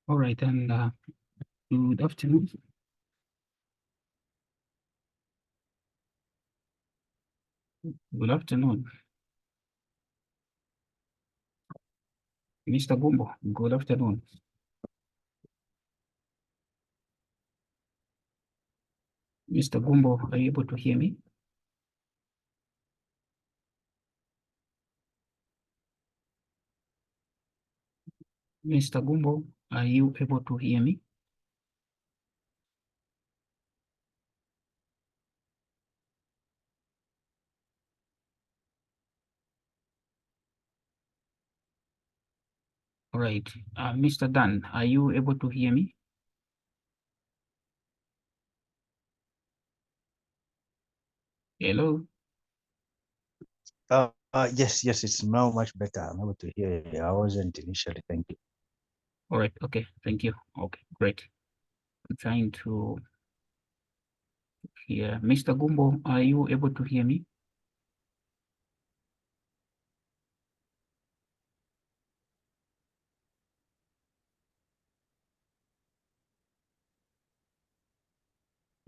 All right, and good afternoon. Good afternoon, Mr. Gumbo. Good afternoon. Mr. Gumbo, are you able to hear me? Mr. Gumbo, are you able to hear me? All right, Mr. Dan, are you able to hear me? Hello? Yes, it's now much better. I'm able to hear you. I wasn't initially. Thank you. All right, okay, thank you. Okay, great. I'm trying to hear. Mr. Gumbo, are you able to hear me?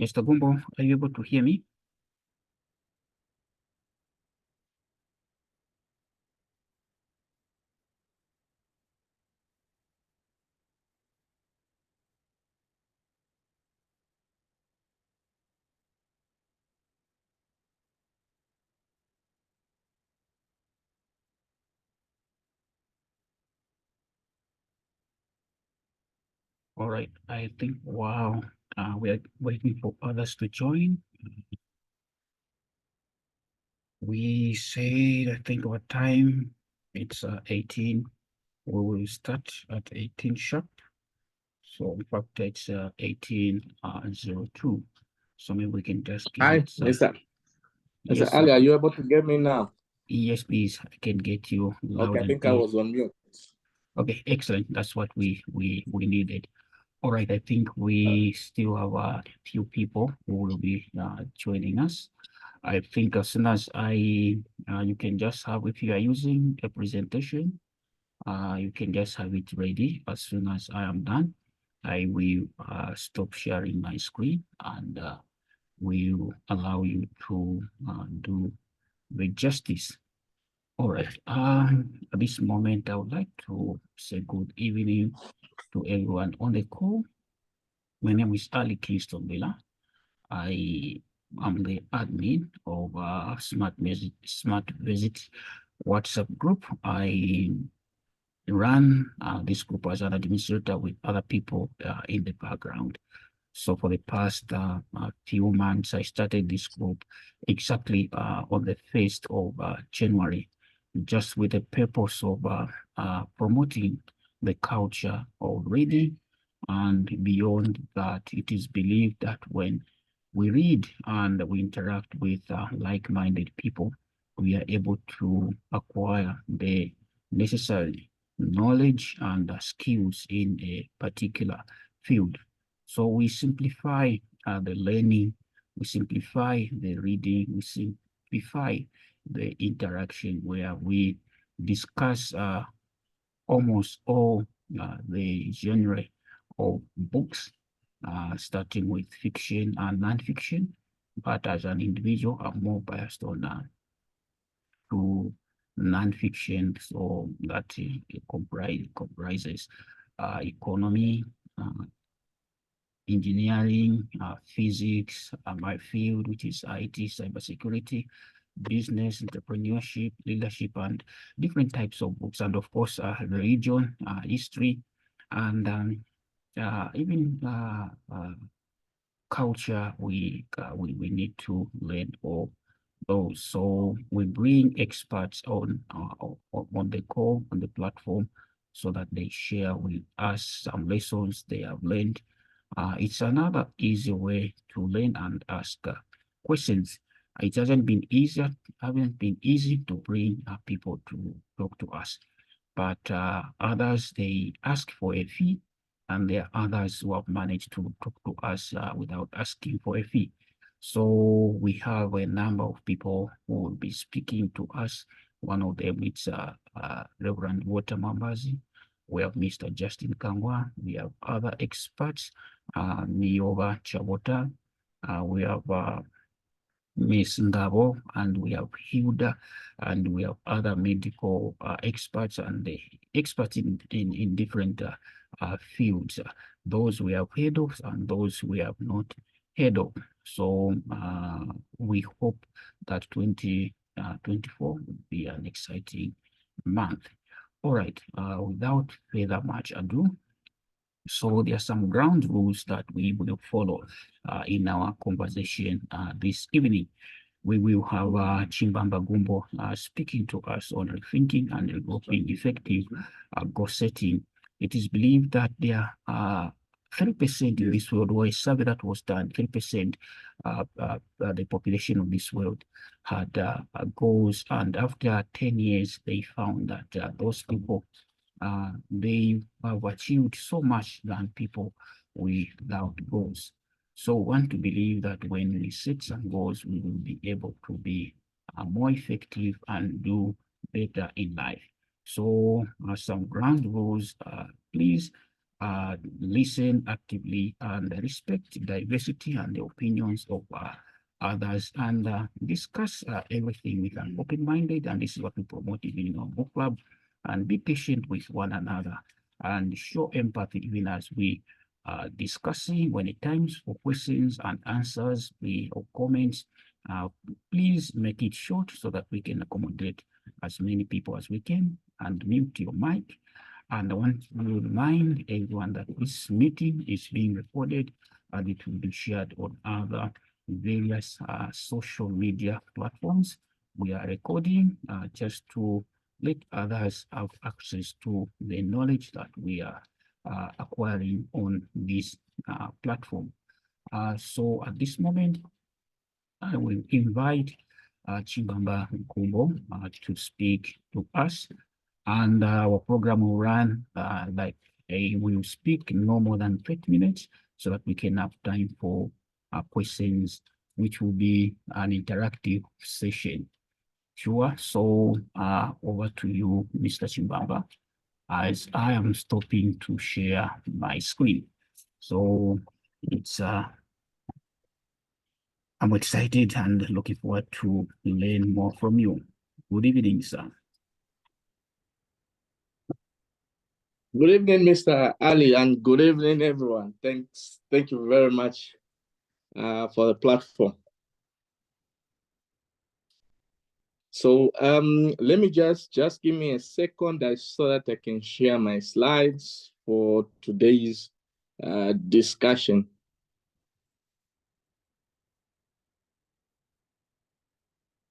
Mr. Gumbo, are you able to hear me? All right, I think, wow, we are waiting for others to join. We said, I think our time, it's 18. We will start at 18 sharp. So in fact, it's 18:02. So maybe we can just give Hi, it. Mr. Yes, Ali, sir. are you able to get me now? Yes, please. I can get you loud Okay, I and think I clear. was on mute. Okay, excellent. That's what we needed. All right, I think we still have a few people who will be joining us. I think as soon as you can just have, if you are using a presentation, you can just have it ready. As soon as I am done, I will stop sharing my screen and will allow you to do with justice. All right. At this moment, I would like to say good evening to everyone on the call. My name is Ali Kingston Mwila. I am the admin of SmartVersity WhatsApp group. I run this group as an administrator with other people in the background. So for the past few months, I started this group exactly on the 1st of January, just with the purpose of promoting the culture of reading. And beyond that, it is believed that when we read and we interact with like-minded people, we are able to acquire the necessary knowledge and skills in a particular field. So we simplify the learning, we simplify the reading, we simplify the interaction where we discuss almost all the genre of books, starting with fiction and non-fiction. But as an individual, I'm more biased on to non-fiction, so that comprises economy, engineering, physics, my field, which is IT, cybersecurity, business, entrepreneurship, leadership, and different types of books. And of course, religion, history, and even culture, we need to learn all those. So we bring experts on the call, on the platform, so that they share with us some lessons they have learned. It's another easy way to learn and ask questions. It haven't been easy to bring people to talk to us, but others, they ask for a fee, and there are others who have managed to talk to us without asking for a fee. So we have a number of people who will be speaking to us. One of them is Reverend Walter Mambazi, We have Mr. Justin Kangwa. We have other experts, Niova Chabota. We have Miss Ngabo, and we have Hilda, and we have other medical experts and the experts in different fields. Those we have heard of and those we have not heard of. So we hope that 2024 will be an exciting month. All right, without further much ado, so there are some ground rules that we will follow in our conversation this evening. We will have Chimbamba Gumbo speaking to us on rethinking and regrouping effective goal setting. It is believed that there are 3% in this world, or a survey that was done, 3% the population of this world had goals, and after 10 years, they found that those people they have achieved so much than people without goals. So I want to believe that when we set some goals, we will be able to be more effective and do better in life. So some ground rules, please listen actively and respect diversity and the opinions of others, and discuss everything with an open-minded, and this is what we promote in our book club. And be patient with one another and show empathy even as we are discussing. When it times for questions and answers or comments, please make it short so that we can accommodate as many people as we can, and mute your mic. And I want to remind everyone that this meeting is being recorded and it will be shared on other various social media platforms. We are recording just to let others have access to the knowledge that we are acquiring on this platform. So at this moment, I will invite Chimbamba Gumbo to speak to us, and our program will run we will speak no more than 30 minutes so that we can have time for questions, which will be an interactive session. Sure. So over to you, Mr. Chimbamba, as I am stopping to share my screen. So it's I'm excited and looking forward to learn more from you. Good evening, sir. Good evening, Mr. Ali, and good evening, everyone. Thank you very much for the platform. So let me just give me a second so that I can share my slides for today's discussion.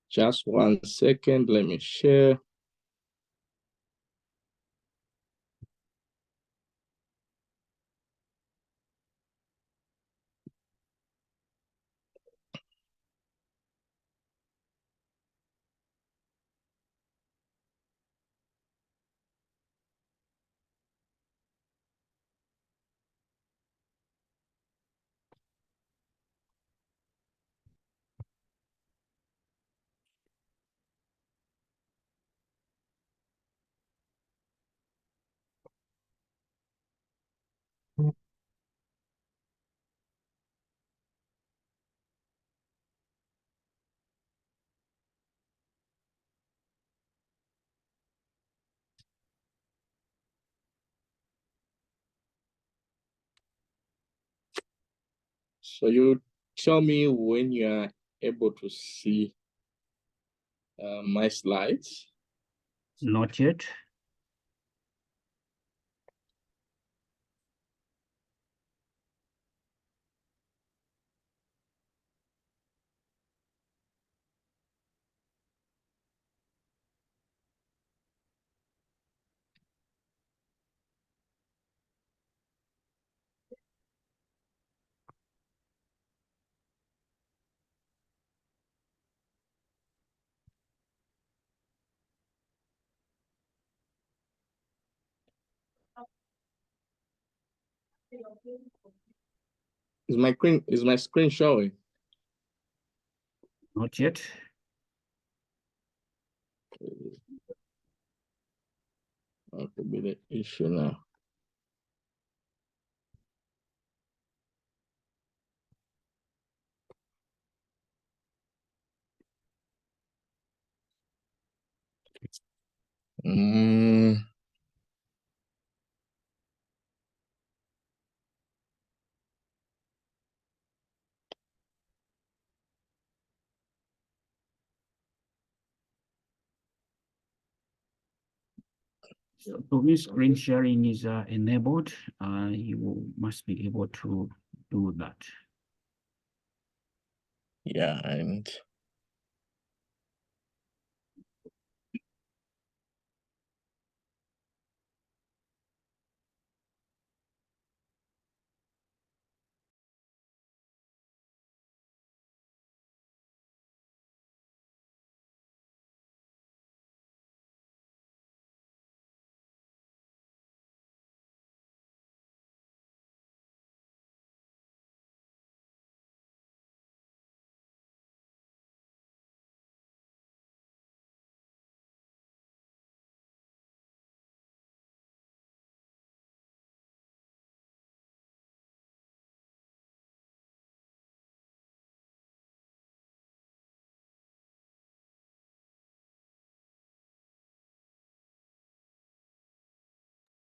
Just 1 second, let me share. So you tell me when you are able to see my slides. Not yet. Is my screen showing? Not yet. What could be the issue now? So when screen sharing is enabled, you must be able to do that. Yeah, and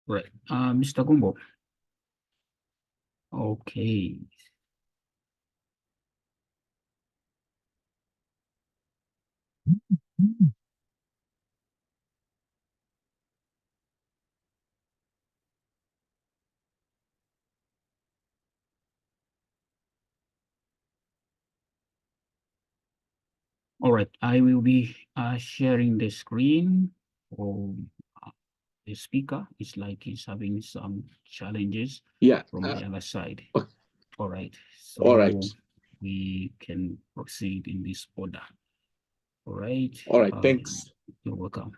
Right. Mr. Gumbo. Okay. All right. I will be sharing the screen for the speaker. It's like he's having some challenges yeah, from the other side. okay. All right. So All right. we can proceed in this order. All right. All right, thanks. You're welcome.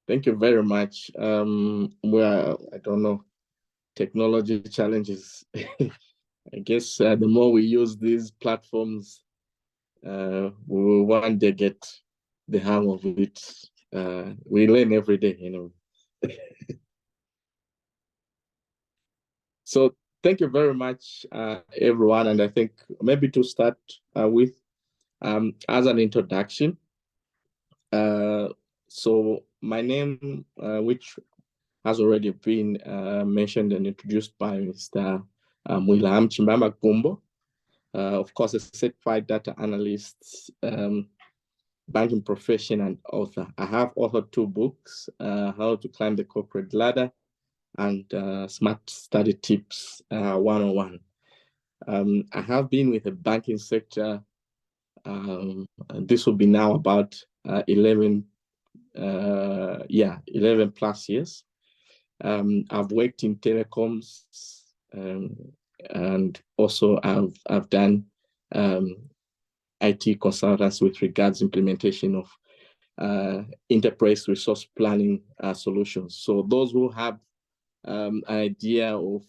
Thank you very much. Well, I don't know, technology challenges. I guess the more we use these platforms, we will one day get the hang of it. We learn every day, you know. So thank you very much, everyone. And I think maybe to start with, as an introduction, so my name, which has already been mentioned and introduced by Mr. Mwila, I'm Chimbamba Gumbo. Of course, a certified data analyst, banking profession, and author. I have authored 2 books, How to Climb the Corporate Ladder and Smart Study Tips 101. I have been with the banking sector. This will be now about 11 plus years. I've worked in telecoms, and also I've done IT consultants with regards implementation of enterprise resource planning solutions. So those who have an idea of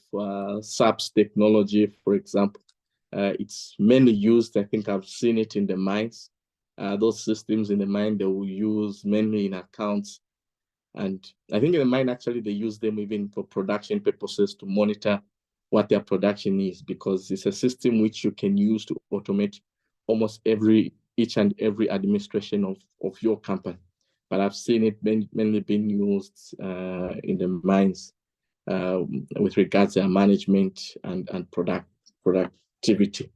SAP's technology, for example, it's mainly used, I think I've seen it in the mines. Those systems in the mine, they will use mainly in accounts. And I think in the mine, actually, they use them even for production purposes to monitor what their production is, because it's a system which you can use to automate almost each and every administration of your company. But I've seen it mainly being used in the mines with regards to their management and productivity.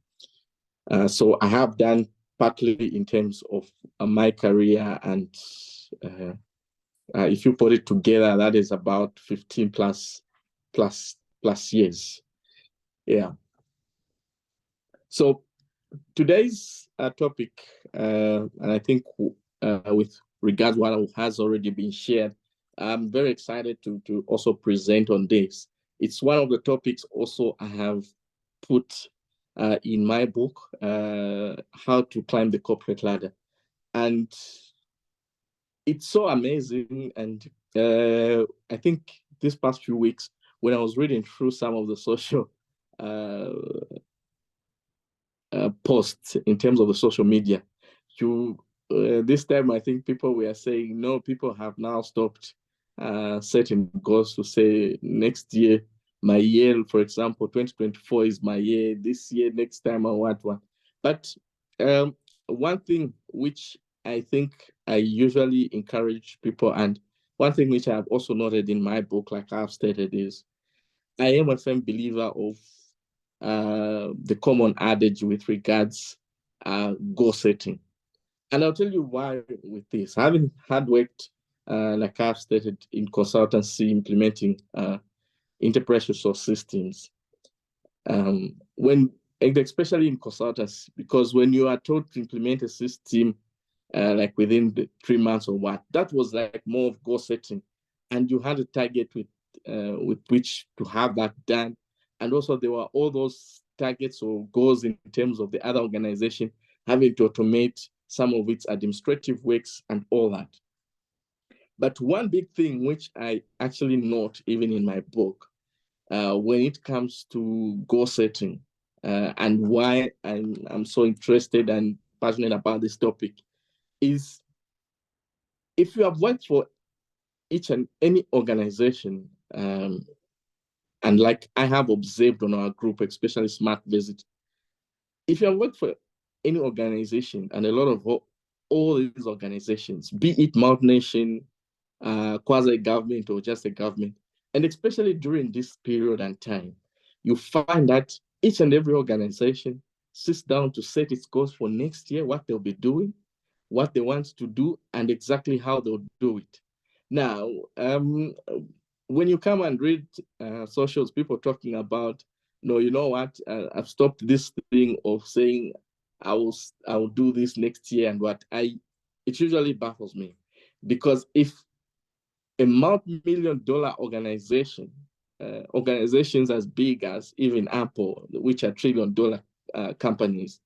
So I have done partly in terms of my career, and if you put it together, that is about 15 plus years. Yeah. So today's topic, and I think with regards to what has already been shared, I'm very excited to also present on this. It's one of the topics also I have put in my book, How to Climb the Corporate Ladder. And it's so amazing. And I think these past few weeks, when I was reading through some of the social posts in terms of the social media, this time I think people were saying, no, people have now stopped setting goals to say next year, my year, for example, 2024 is my year. This year, next time I want one. But one thing which I think I usually encourage people, and one thing which I've also noted in my book, like I've stated, is I am a firm believer of the common adage with regards goal setting. And I'll tell you why with this. Having had worked, like I've stated, in consultancy, implementing enterprise resource systems, and especially in consultancy, because when you are told to implement a system, like within the 3 months or what, that was like more of goal setting, and you had a target with which to have that done, and also there were all those targets or goals in terms of the other organization having to automate some of its administrative works and all that. But one big thing which I actually note even in my book, when it comes to goal setting, and why I'm so interested and passionate about this topic, is if you have worked for each and any organization, and like I have observed on our group, especially SmartVersity, if you have worked for any organization, and a lot of all these organizations, be it multinational, quasi-government, or just a government, and especially during this period and time, you find that each and every organization sits down to set its goals for next year, what they'll be doing, what they want to do, and exactly how they'll do it. Now, when you come and read socials, people talking about, no, you know what, I've stopped this thing of saying I will do this next year, and it usually baffles me, because if a multi-million-dollar organization, organizations as big as even Apple, which are trillion-dollar companies,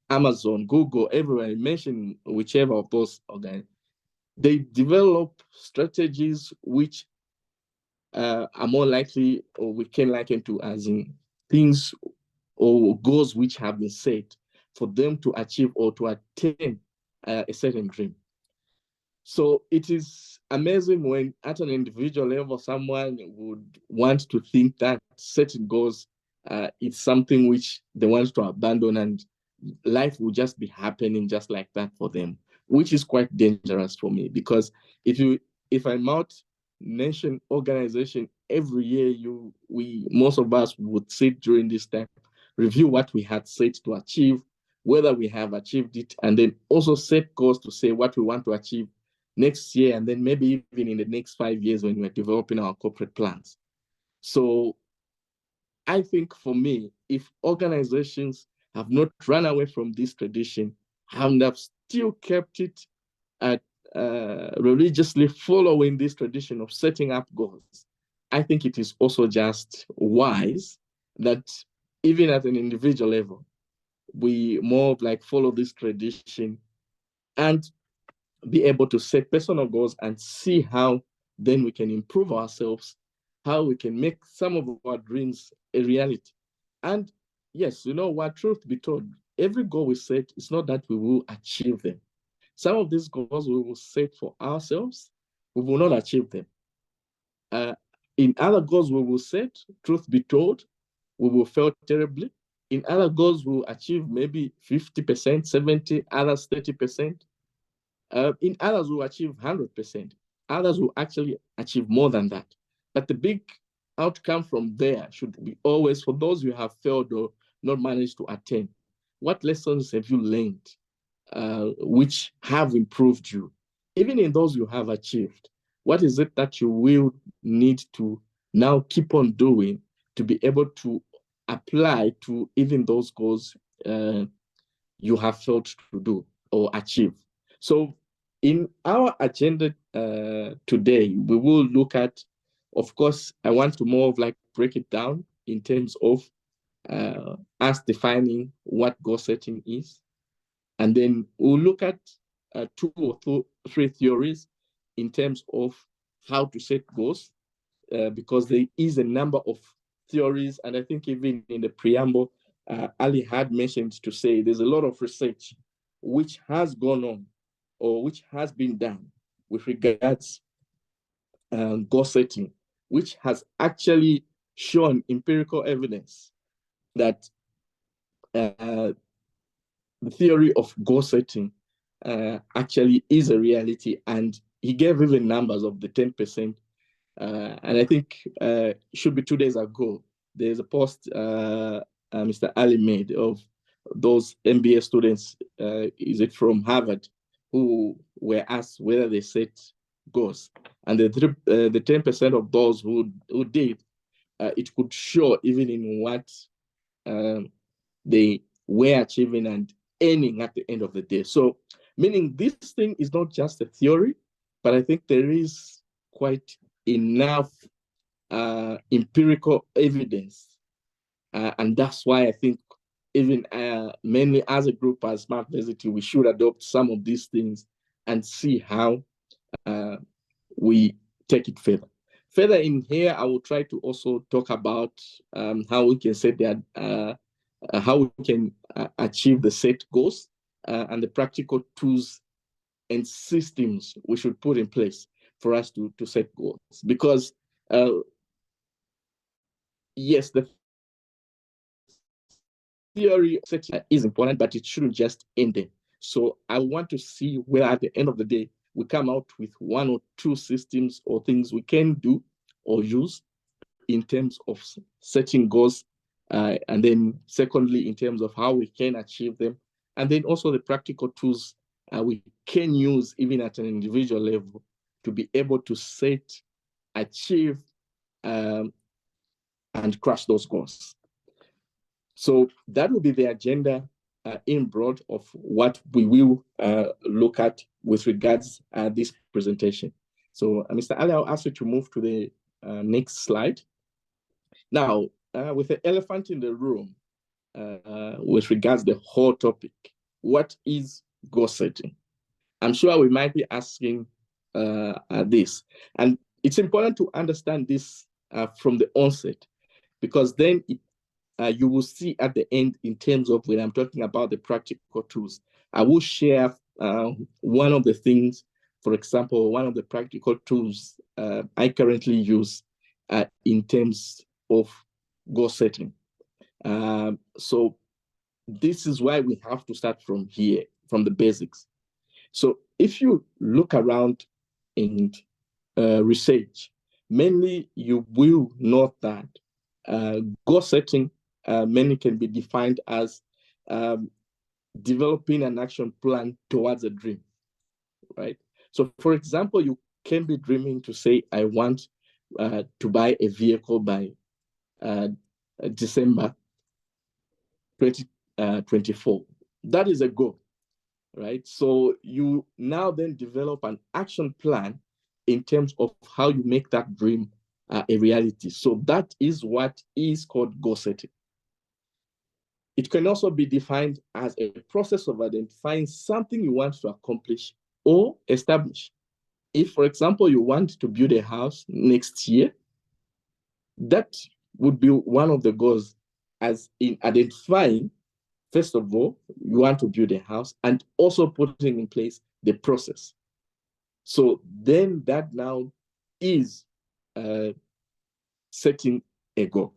Amazon, Google, everywhere, mention whichever of those organizations, they develop strategies which are more likely, or we can liken to as in things or goals which have been set for them to achieve or to attain a certain dream. So it is amazing when at an individual level, someone would want to think that setting goals, it's something which they want to abandon, and life will just be happening just like that for them, which is quite dangerous for me, because if I'm out nation organization every year, most of us would sit during this time, review what we had set to achieve, whether we have achieved it, and then also set goals to say what we want to achieve next year, and then maybe even in the next 5 years when we're developing our corporate plans. So I think for me, if organizations have not run away from this tradition and have still kept it at religiously following this tradition of setting up goals, I think it is also just wise that even at an individual level, we more like follow this tradition and be able to set personal goals and see how then we can improve ourselves, how we can make some of our dreams a reality. And yes, you know what, truth be told, every goal we set, it's not that we will achieve them. Some of these goals we will set for ourselves, we will not achieve them. In other goals we will set, truth be told, we will fail terribly. In other goals, we'll achieve maybe 50%, 70%, others 30%. In others, we'll achieve 100%. Others will actually achieve more than that. But the big outcome from there should be always, for those who have failed or not managed to attain, what lessons have you learned which have improved you? Even in those you have achieved, what is it that you will need to now keep on doing to be able to apply to even those goals you have failed to do or achieve? So in our agenda today, we will look at, of course, I want to more of like break it down in terms of us defining what goal setting is. And then we'll look at 2 or 3 theories in terms of how to set goals, because there is a number of theories. And I think even in the preamble, Ali had mentioned to say there's a lot of research which has gone on or which has been done with regards goal setting, which has actually shown empirical evidence that the theory of goal setting actually is a reality. And he gave even numbers of the 10%. And I think it should be 2 days ago, there's a post Mr. Ali made of those MBA students, is it from Harvard, who were asked whether they set goals. And the 10% of those who did, it could show even in what they were achieving and earning at the end of the day. So, meaning this thing is not just a theory, but I think there is quite enough empirical evidence. And that's why I think even mainly as a group, as SmartVersity, we should adopt some of these things and see how we take it further. Further in here, I will try to also talk about how we can set that, how we can achieve the set goals and the practical tools and systems we should put in place for us to set goals. Because yes, the theory is important, but it shouldn't just end there. So I want to see where at the end of the day, we come out with 1 or 2 systems or things we can do or use in terms of setting goals. And then secondly, in terms of how we can achieve them. And then also the practical tools we can use even at an individual level to be able to set, achieve, and crush those goals. So that will be the agenda in broad of what we will look at with regards this presentation. So Mr. Ali, I'll ask you to move to the next slide. Now, with the elephant in the room, with regards the whole topic, what is goal setting? I'm sure we might be asking this. And it's important to understand this from the onset, because then you will see at the end, in terms of when I'm talking about the practical tools, I will share one of the things, for example, one of the practical tools I currently use in terms of goal setting. So this is why we have to start from here, from the basics. So if you look around in research, mainly you will note that goal setting mainly can be defined as developing an action plan towards a dream, right? So for example, you can be dreaming to say, I want to buy a vehicle by December 2024. That is a goal, right? So you now then develop an action plan in terms of how you make that dream a reality. So that is what is called goal setting. It can also be defined as a process of identifying something you want to accomplish or establish. If, for example, you want to build a house next year, that would be one of the goals, as in identifying, first of all, you want to build a house and also putting in place the process. So then that now is setting a goal.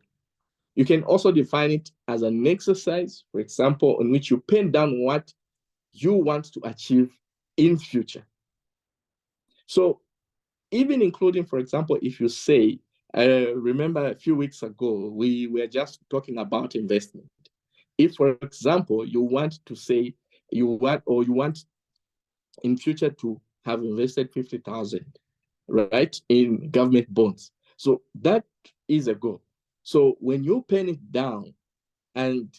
You can also define it as an exercise, for example, in which you pen down what you want to achieve in future. So even including, for example, if you say, remember a few weeks ago, we were just talking about investment. If, for example, you want to say you want in future to have invested 50,000, right, in government bonds. So that is a goal. So when you pen it down and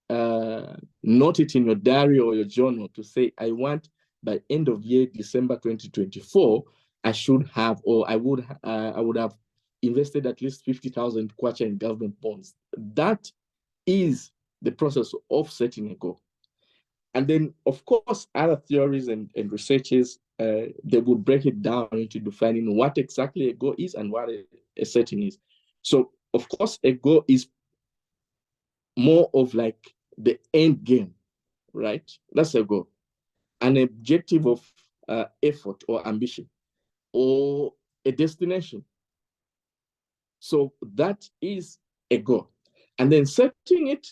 note it in your diary or your journal to say, I want by end of year, December 2024, I should have, or I would have invested at least 50,000 kwacha in government bonds. That is the process of setting a goal. And then, of course, other theories and researches, they will break it down into defining what exactly a goal is and what a setting is. So, of course, a goal is more of like the end game, right? That's a goal. An objective of effort or ambition, or a destination. So that is a goal. And then setting it,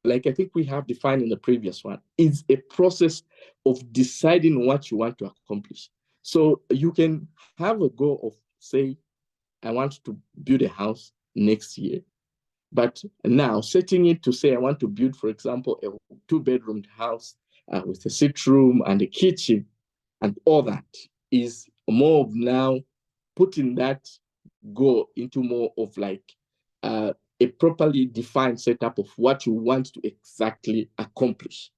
like I think we have defined in the previous one, is a process of deciding what you want to accomplish. So you can have a goal of, say, I want to build a house next year. But now setting it to say, I want to build, for example, a 2-bedroom house with a sit room and a kitchen and all that is more of now putting that goal into more of like a properly defined setup of what you want to exactly accomplish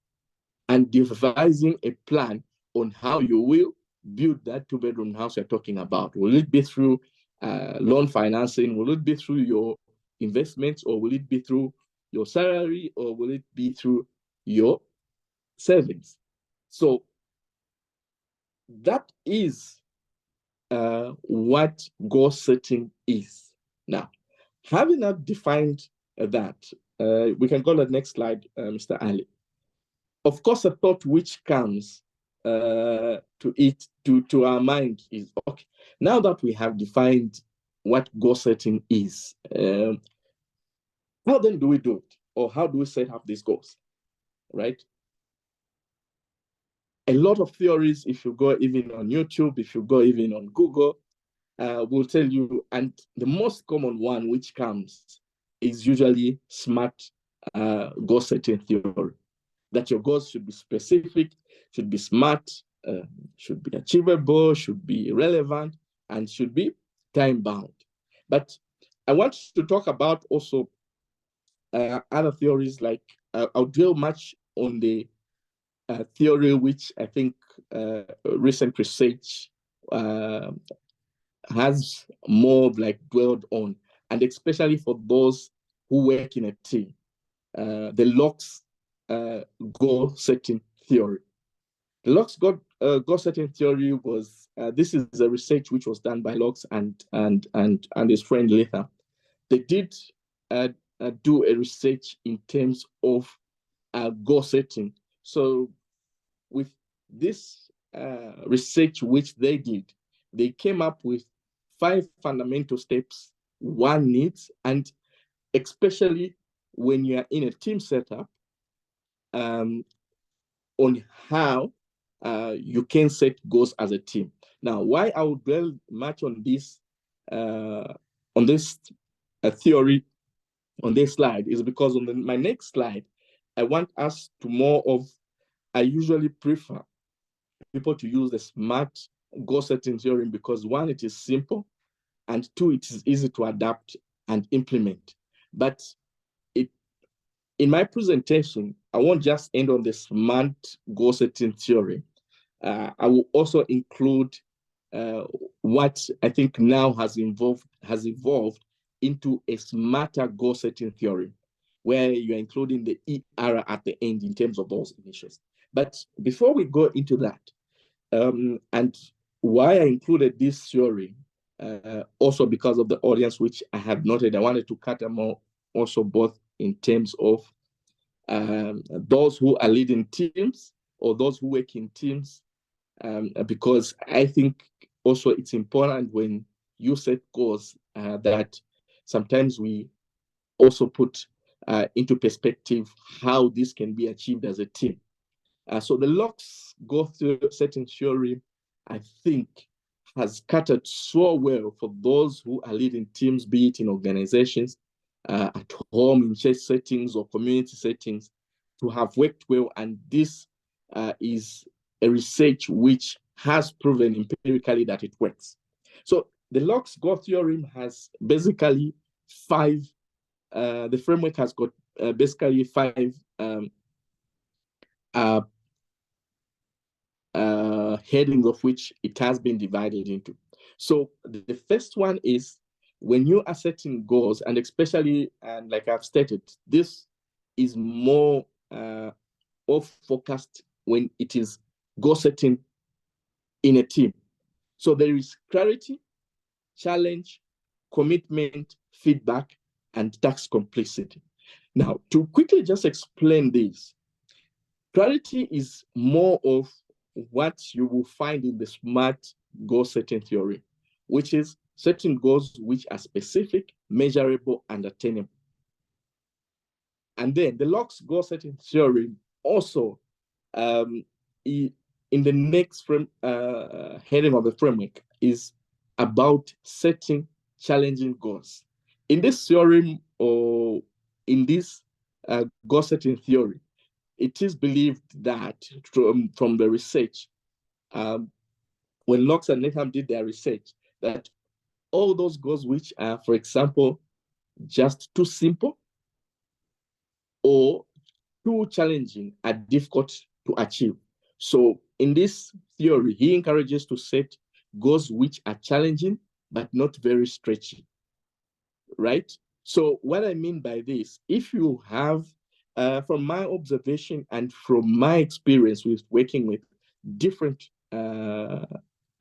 and devising a plan on how you will build that 2-bedroom house you're talking about. Will it be through loan financing? Will it be through your investments, or will it be through your salary, or will it be through your savings? So that is what goal setting is. Now, having not defined that, we can go to the next slide, Mr. Ali. Of course, a thought which comes to our mind is, okay, now that we have defined what goal setting is, how then do we do it? Or how do we set up these goals, right? A lot of theories, if you go even on YouTube, if you go even on Google, will tell you, and the most common one which comes is usually SMART goal setting theory, that your goals should be specific, should be SMART, should be achievable, should be relevant, and should be time-bound. But I want to talk about also other theories, like I'll dwell much on the theory which I think recent research has more like dwelled on, and especially for those who work in a team, the Locke's goal setting theory. The Locke's goal setting theory was this is a research which was done by Locke and his friend Latham. They did do a research in terms of goal setting. So with this research which they did, they came up with 5 fundamental steps one needs, and especially when you are in a team setup, on how you can set goals as a team. Now, why I would dwell much on this theory on this slide is because on my next slide, I want us to more of, I usually prefer people to use the SMART goal setting theory because 1, it is simple, and 2, it is easy to adapt and implement. But in my presentation, I won't just end on the SMART goal setting theory. I will also include what I think now has evolved into a smarter goal setting theory, where you're including the ER at the end in terms of those initials. But before we go into that, and why I included this theory, also because of the audience which I have noted, I wanted to cut them all also both in terms of those who are leading teams or those who work in teams, because I think also it's important when you set goals that sometimes we also put into perspective how this can be achieved as a team. So the Locke's goal setting theory, I think, has catered so well for those who are leading teams, be it in organizations, at home, in church settings or community settings, to have worked well. And this is a research which has proven empirically that it works. So the Locke's goal theorem has basically 5, the framework has got basically 5 headings of which it has been divided into. So the first one is when you are setting goals, and especially, and like I've stated, this is more off focused when it is goal setting in a team. So there is clarity, challenge, commitment, feedback, and task complicity. Now, to quickly just explain this, clarity is more of what you will find in the SMART goal setting theory, which is setting goals which are specific, measurable, and attainable. And then the LOX goal setting theory also, in the next heading of the framework, is about setting challenging goals. In this theory, or in this goal setting theory, it is believed that from the research, when Locke and Needham did their research, that all those goals which are, for example, just too simple or too challenging are difficult to achieve. So in this theory, he encourages to set goals which are challenging, but not very stretchy, right? So what I mean by this, if you have, from my observation and from my experience with working with different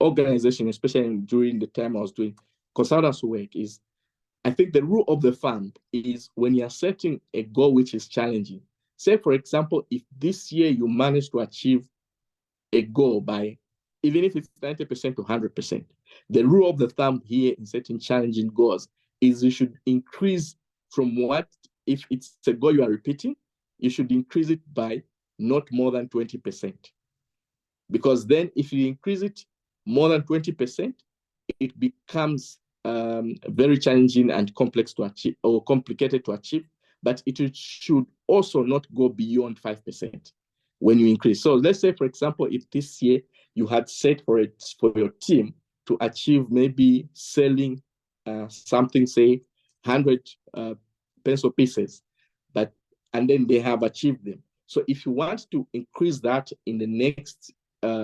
organizations, especially during the time I was doing consultancy work, is I think the rule of the thumb is when you're setting a goal which is challenging. Say, for example, if this year you manage to achieve a goal by, even if it's 90% to 100%, the rule of the thumb here in setting challenging goals is you should increase from what, if it's a goal you are repeating, you should increase it by not more than 20%. Because then if you increase it more than 20%, it becomes very challenging and complex to achieve, or complicated to achieve, but it should also not go beyond 5% when you increase. So let's say, for example, if this year you had set for your team to achieve maybe selling something, say 100 pencil pieces, and then they have achieved them. So if you want to increase that in the next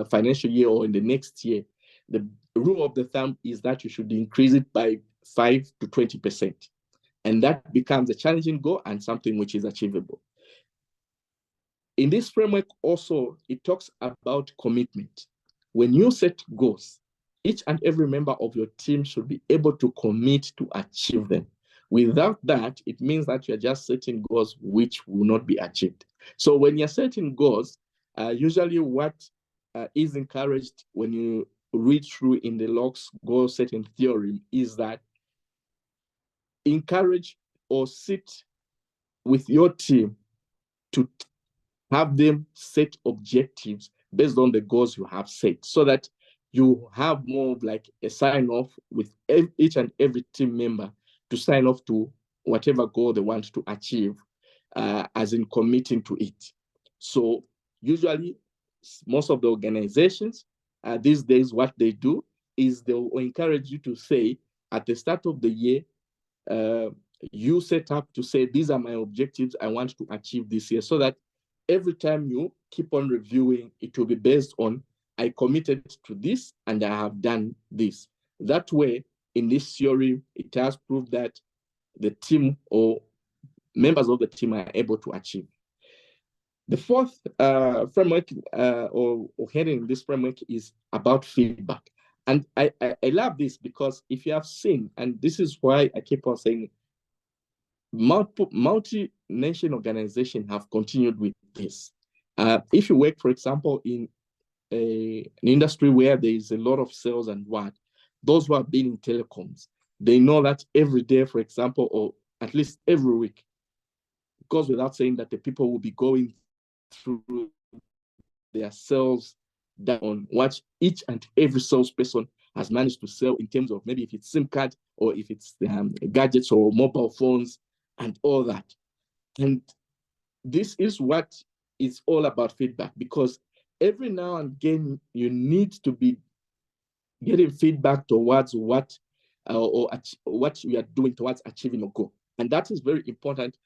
financial year or in the next year, the rule of the thumb is that you should increase it by 5 to 20%. And that becomes a challenging goal and something which is achievable. In this framework also, it talks about commitment. When you set goals, each and every member of your team should be able to commit to achieve them. Without that, it means that you're just setting goals which will not be achieved. So when you're setting goals, usually what is encouraged when you read through in the Locke's goal setting theory is that encourage or sit with your team to have them set objectives based on the goals you have set, so that you have more of like a sign off with each and every team member to sign off to whatever goal they want to achieve, as in committing to it. So usually most of the organizations these days, what they do is they will encourage you to say at the start of the year, you set up to say, these are my objectives I want to achieve this year, so that every time you keep on reviewing, it will be based on, I committed to this and I have done this. That way, in this theory, it has proved that the team or members of the team are able to achieve. The fourth framework or heading in this framework is about feedback. And I love this because if you have seen, and this is why I keep on saying, multi-nation organizations have continued with this. If you work, for example, in an industry where there is a lot of sales and what, those who have been in telecoms, they know that every day, for example, or at least every week, goes without saying that the people will be going through their sales down on what each and every salesperson has managed to sell in terms of maybe if it's SIM card or if it's gadgets or mobile phones and all that. And this is what it's all about, feedback, because every now and again you need to be getting feedback towards what what you are doing towards achieving a goal. And that is very important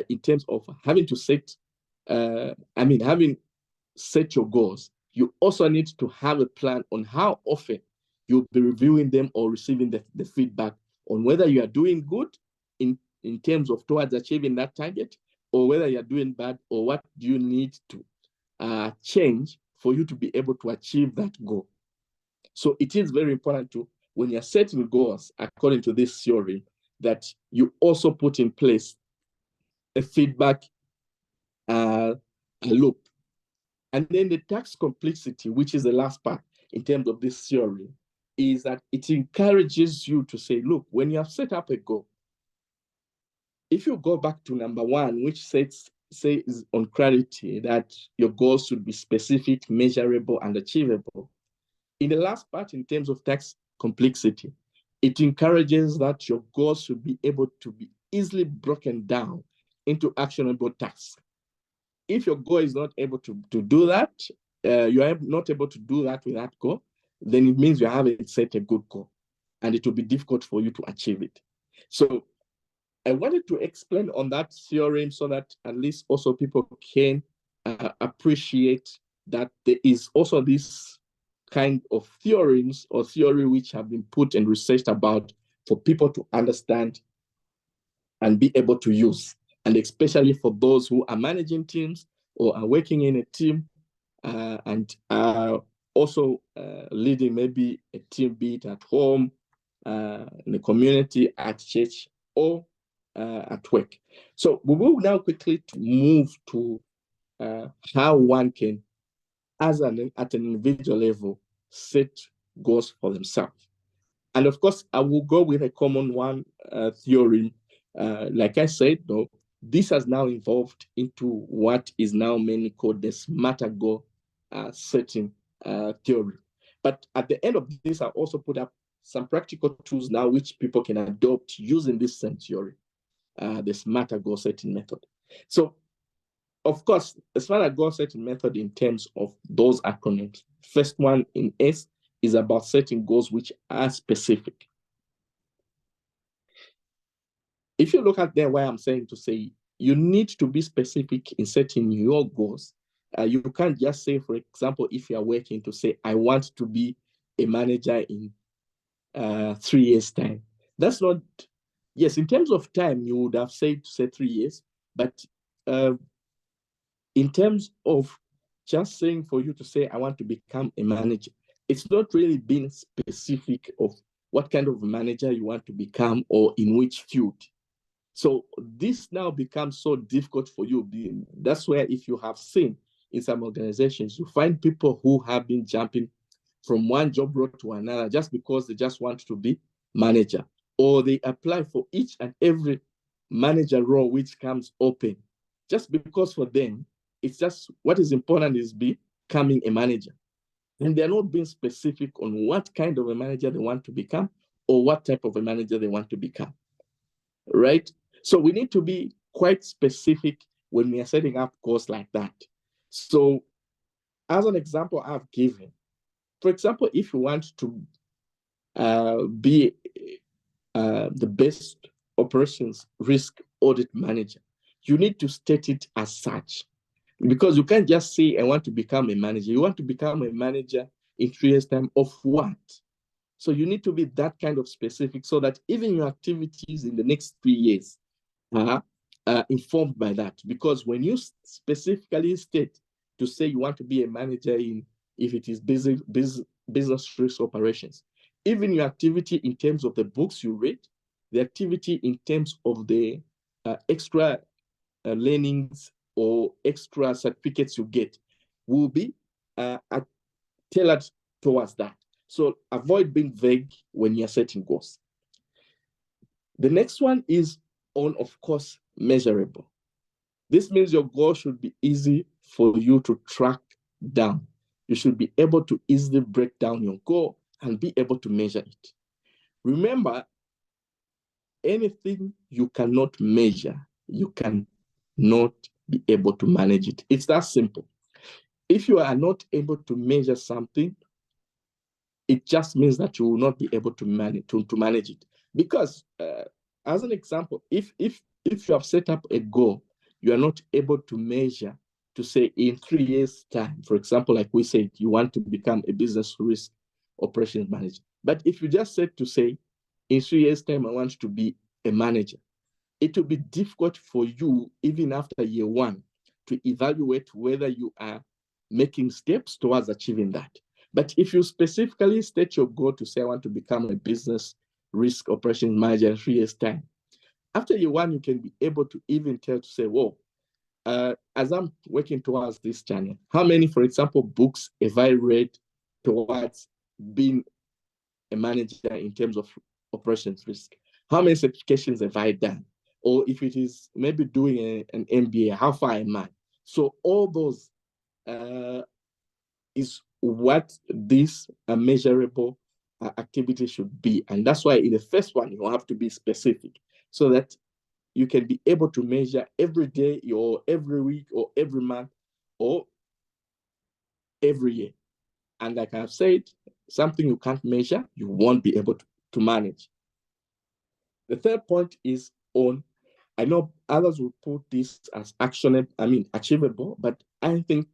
in terms of having to set, having set your goals. You also need to have a plan on how often you'll be reviewing them or receiving the feedback on whether you are doing good in terms of towards achieving that target, or whether you're doing bad, or what do you need to change for you to be able to achieve that goal. So it is very important to, when you're setting goals, according to this theory, that you also put in place a feedback loop. And then the task complexity, which is the last part in terms of this theory, is that it encourages you to say, look, when you have set up a goal, if you go back to number one, which says on clarity that your goals should be specific, measurable, and achievable. In the last part, in terms of task complexity, it encourages that your goals should be able to be easily broken down into actionable tasks. If your goal is not able to do that, you are not able to do that with that goal, then it means you haven't set a good goal, and it will be difficult for you to achieve it. So I wanted to explain on that theorem so that at least also people can appreciate that there is also this kind of theorems or theory which have been put and researched about for people to understand and be able to use. And especially for those who are managing teams or are working in a team and are also leading maybe a team, be it at home, in the community, at church, or at work. So we will now quickly move to how one can, at an individual level, set goals for themselves. And of course, I will go with a common one theory. Like I said, though, this has now evolved into what is now mainly called the smarter goal setting theory. But at the end of this, I also put up some practical tools now which people can adopt using this same theory, the smarter goal setting method. So, of course, the smarter goal setting method in terms of those acronyms. First one in S is about setting goals which are specific. If you look at there, why I'm saying to say you need to be specific in setting your goals. You can't just say, for example, if you are working to say, I want to be a manager in 3 years' time. That's not, yes, in terms of time, you would have said to say 3 years, but in terms of just saying for you to say, I want to become a manager, it's not really being specific of what kind of manager you want to become or in which field. So this now becomes so difficult for you. That's where if you have seen in some organizations, you find people who have been jumping from one job role to another just because they just want to be manager, or they apply for each and every manager role which comes open, just because for them, it's just what is important is becoming a manager. And they're not being specific on what kind of a manager they want to become or what type of a manager they want to become, right? So we need to be quite specific when we are setting up goals like that. So as an example I've given, for example, if you want to be the best operations risk audit manager, you need to state it as such. Because you can't just say, I want to become a manager. You want to become a manager in 3 years' time of what? So you need to be that kind of specific so that even your activities in the next 3 years are informed by that. Because when you specifically state to say you want to be a manager in, if it is business risk operations, even your activity in terms of the books you read, the activity in terms of the extra learnings or extra certificates you get will be tailored towards that. So avoid being vague when you're setting goals. The next one is on, of course, measurable. This means your goal should be easy for you to track down. You should be able to easily break down your goal and be able to measure it. Remember, anything you cannot measure, you cannot be able to manage it. It's that simple. If you are not able to measure something, it just means that you will not be able to manage it. Because as an example, if you have set up a goal, you are not able to measure to say in 3 years' time, for example, like we said, you want to become a business risk operations manager. But if you just said to say, in 3 years' time, I want to be a manager, it will be difficult for you, even after year 1, to evaluate whether you are making steps towards achieving that. But if you specifically state your goal to say, I want to become a business risk operations manager in 3 years' time, after year 1, you can be able to even tell to say, whoa, as I'm working towards this journey, how many, for example, books have I read towards being a manager in terms of operations risk? How many certifications have I done? Or if it is maybe doing an MBA, how far am I? So all those is what this measurable activity should be. And that's why in the first one, you have to be specific so that you can be able to measure every day or every week or every month or every year. And like I've said, something you can't measure, you won't be able to manage. The third point is on, I know others will put this as achievable, but I think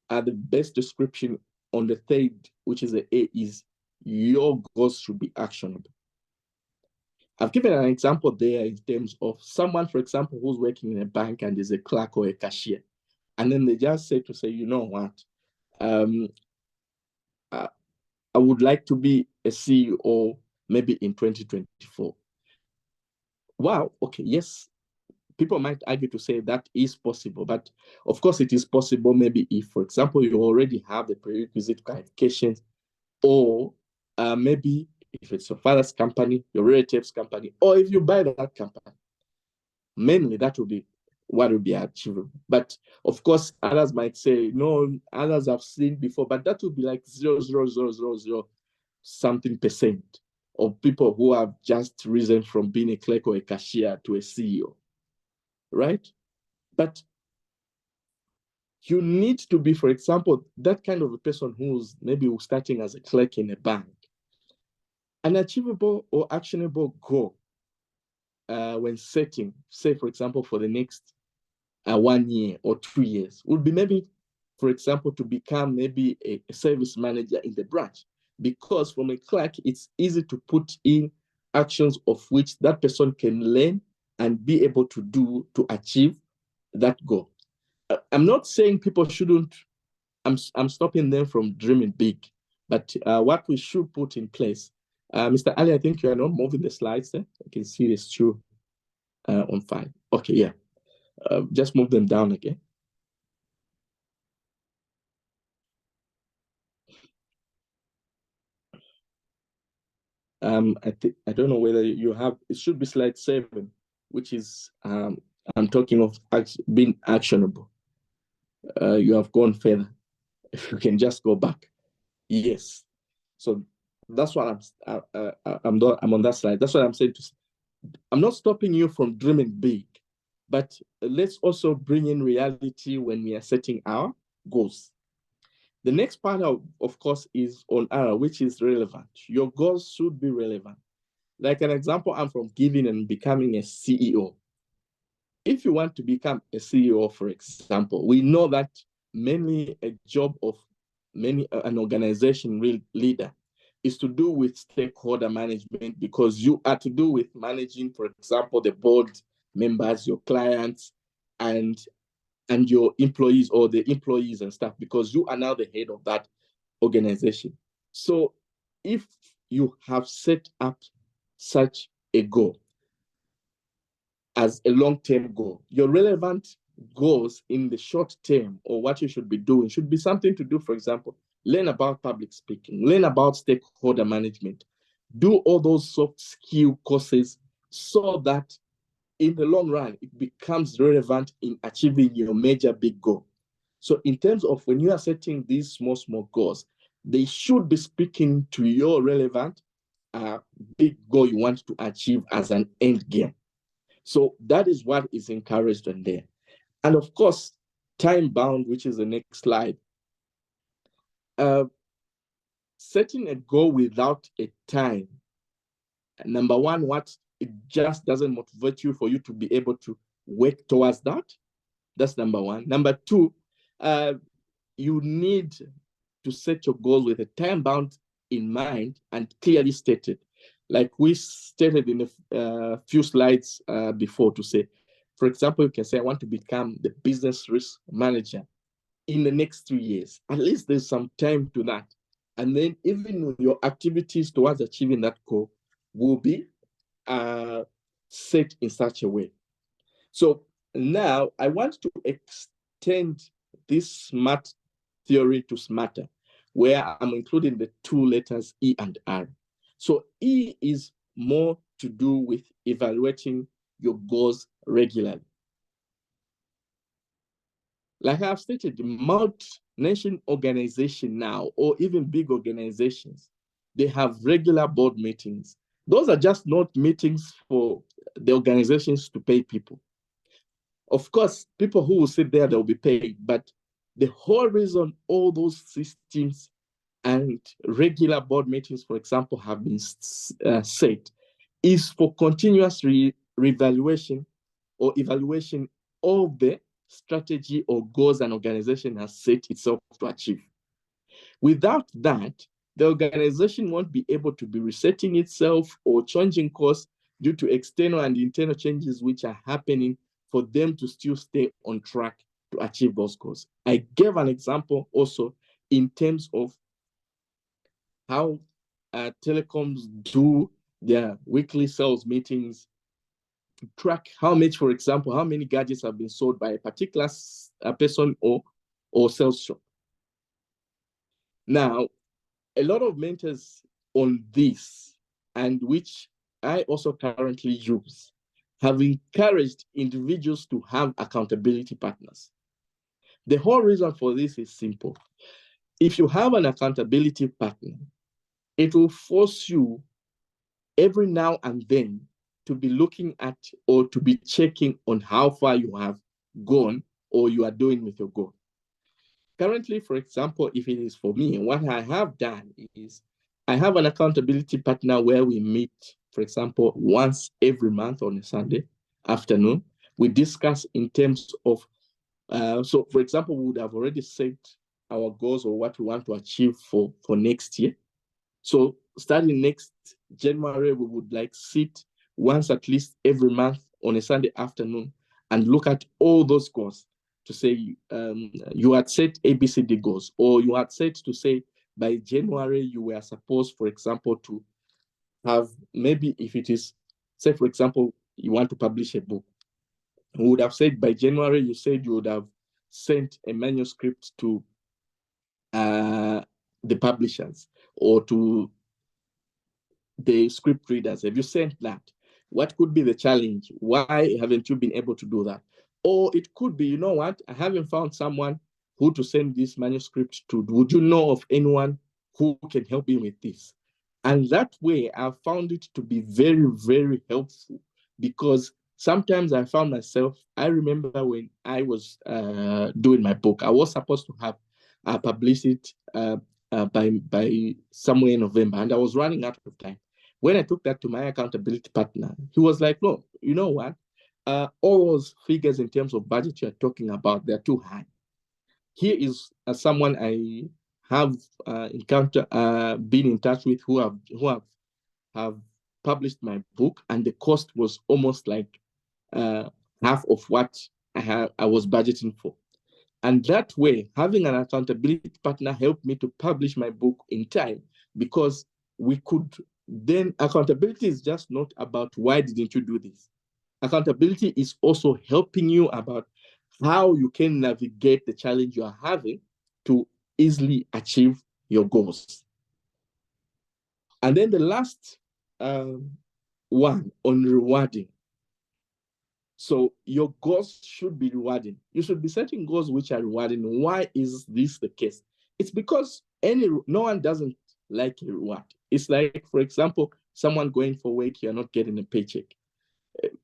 the best description on the third, which is the A, is your goals should be actionable. I've given an example there in terms of someone, for example, who's working in a bank and is a clerk or a cashier. And then they just say, you know what, I would like to be a CEO maybe in 2024. Wow, okay, yes. People might argue to say that is possible, but of course it is possible maybe if, for example, you already have the prerequisite qualifications, or maybe if it's your father's company, your relative's company, or if you buy that company. Mainly that will be what will be achievable. But of course, others might say, no, others have seen before, but that would be like 0.0000 something percent of people who have just risen from being a clerk or a cashier to a CEO, right? But you need to be, for example, that kind of a person who's maybe starting as a clerk in a bank. An achievable or actionable goal when setting, say, for example, for the next 1 year or 2 years, would be maybe, for example, to become maybe a service manager in the branch. Because from a clerk, it's easy to put in actions of which that person can learn and be able to do to achieve that goal. I'm not saying people shouldn't, I'm stopping them from dreaming big, but what we should put in place. Mr. Ali, I think you are not moving the slides there. I can see this too on 5. Okay, yeah. Just move them down again. I don't know whether you have, it should be slide 7, which is, I'm talking of being actionable. You have gone further. If you can just go back. Yes. So that's what I'm on that slide. That's what I'm saying. I'm not stopping you from dreaming big, but let's also bring in reality when we are setting our goals. The next part, of course, is on R, which is relevant. Your goals should be relevant. Like an example, I'm from giving and becoming a CEO. If you want to become a CEO, for example, we know that mainly a job of an organization leader is to do with stakeholder management, because you are to do with managing, for example, the board members, your clients, and your employees, or the employees and stuff, because you are now the head of that organization. So if you have set up such a goal as a long-term goal, your relevant goals in the short term, or what you should be doing, should be something to do, for example, learn about public speaking, learn about stakeholder management, do all those soft skill courses, so that in the long run, it becomes relevant in achieving your major big goal. So in terms of when you are setting these small goals, they should be speaking to your relevant big goal you want to achieve as an end game. So that is what is encouraged on there. And of course, time bound, which is the next slide. Setting a goal without a time. Number one, it just doesn't motivate you for you to be able to work towards that. That's number one. Number two, you need to set your goals with a time bound in mind and clearly stated. Like we stated in a few slides before, to say, for example, you can say, I want to become the business risk manager in the next 3 years. At least there's some time to that. And then even your activities towards achieving that goal will be set in such a way. So now I want to extend this SMART theory to SMARTer. where I'm including the two letters E and R. So E is more to do with evaluating your goals regularly. Like I've stated, multi-nation organization now, or even big organizations, they have regular board meetings. Those are just not meetings for the organizations to pay people. Of course, people who will sit there, they'll be paid, but the whole reason all those systems and regular board meetings, for example, have been set is for continuous reevaluation or evaluation of the strategy or goals an organization has set itself to achieve. Without that, the organization won't be able to be resetting itself or changing course due to external and internal changes which are happening for them to still stay on track to achieve those goals. I gave an example also in terms of how telecoms do their weekly sales meetings to track how much, for example, how many gadgets have been sold by a particular person or sales shop. Now, a lot of mentors on this, and which I also currently use, have encouraged individuals to have accountability partners. The whole reason for this is simple. If you have an accountability partner, it will force you every now and then to be looking at or to be checking on how far you have gone or you are doing with your goal. Currently, for example, if it is for me, what I have done is I have an accountability partner where we meet, for example, once every month on a Sunday afternoon. We discuss in terms of, so for example, we would have already set our goals or what we want to achieve for next year. So starting next January, we would like sit once at least every month on a Sunday afternoon and look at all those goals to say you had set ABCD goals, or you had set to say by January you were supposed, for example, to have, maybe if it is, say for example, you want to publish a book, we would have said by January you said you would have sent a manuscript to the publishers or to the script readers. Have you sent that? What could be the challenge? Why haven't you been able to do that? Or it could be, you know what, I haven't found someone who to send this manuscript to. Would you know of anyone who can help me with this? And that way, I found it to be very, very helpful, because sometimes I found myself, I remember when I was doing my book, I was supposed to have published it by somewhere in November, and I was running out of time. When I took that to my accountability partner, he was like, no, you know what? All those figures in terms of budget you're talking about, they're too high. Here is someone I have been in touch with who have published my book, and the cost was almost like half of what I was budgeting for. And that way, having an accountability partner helped me to publish my book in time, because we could then, accountability is just not about why didn't you do this. Accountability is also helping you about how you can navigate the challenge you are having to easily achieve your goals. And then the last one on rewarding. So your goals should be rewarding. You should be setting goals which are rewarding. Why is this the case? It's because no one doesn't like a reward. It's like, for example, someone going for work, you're not getting a paycheck.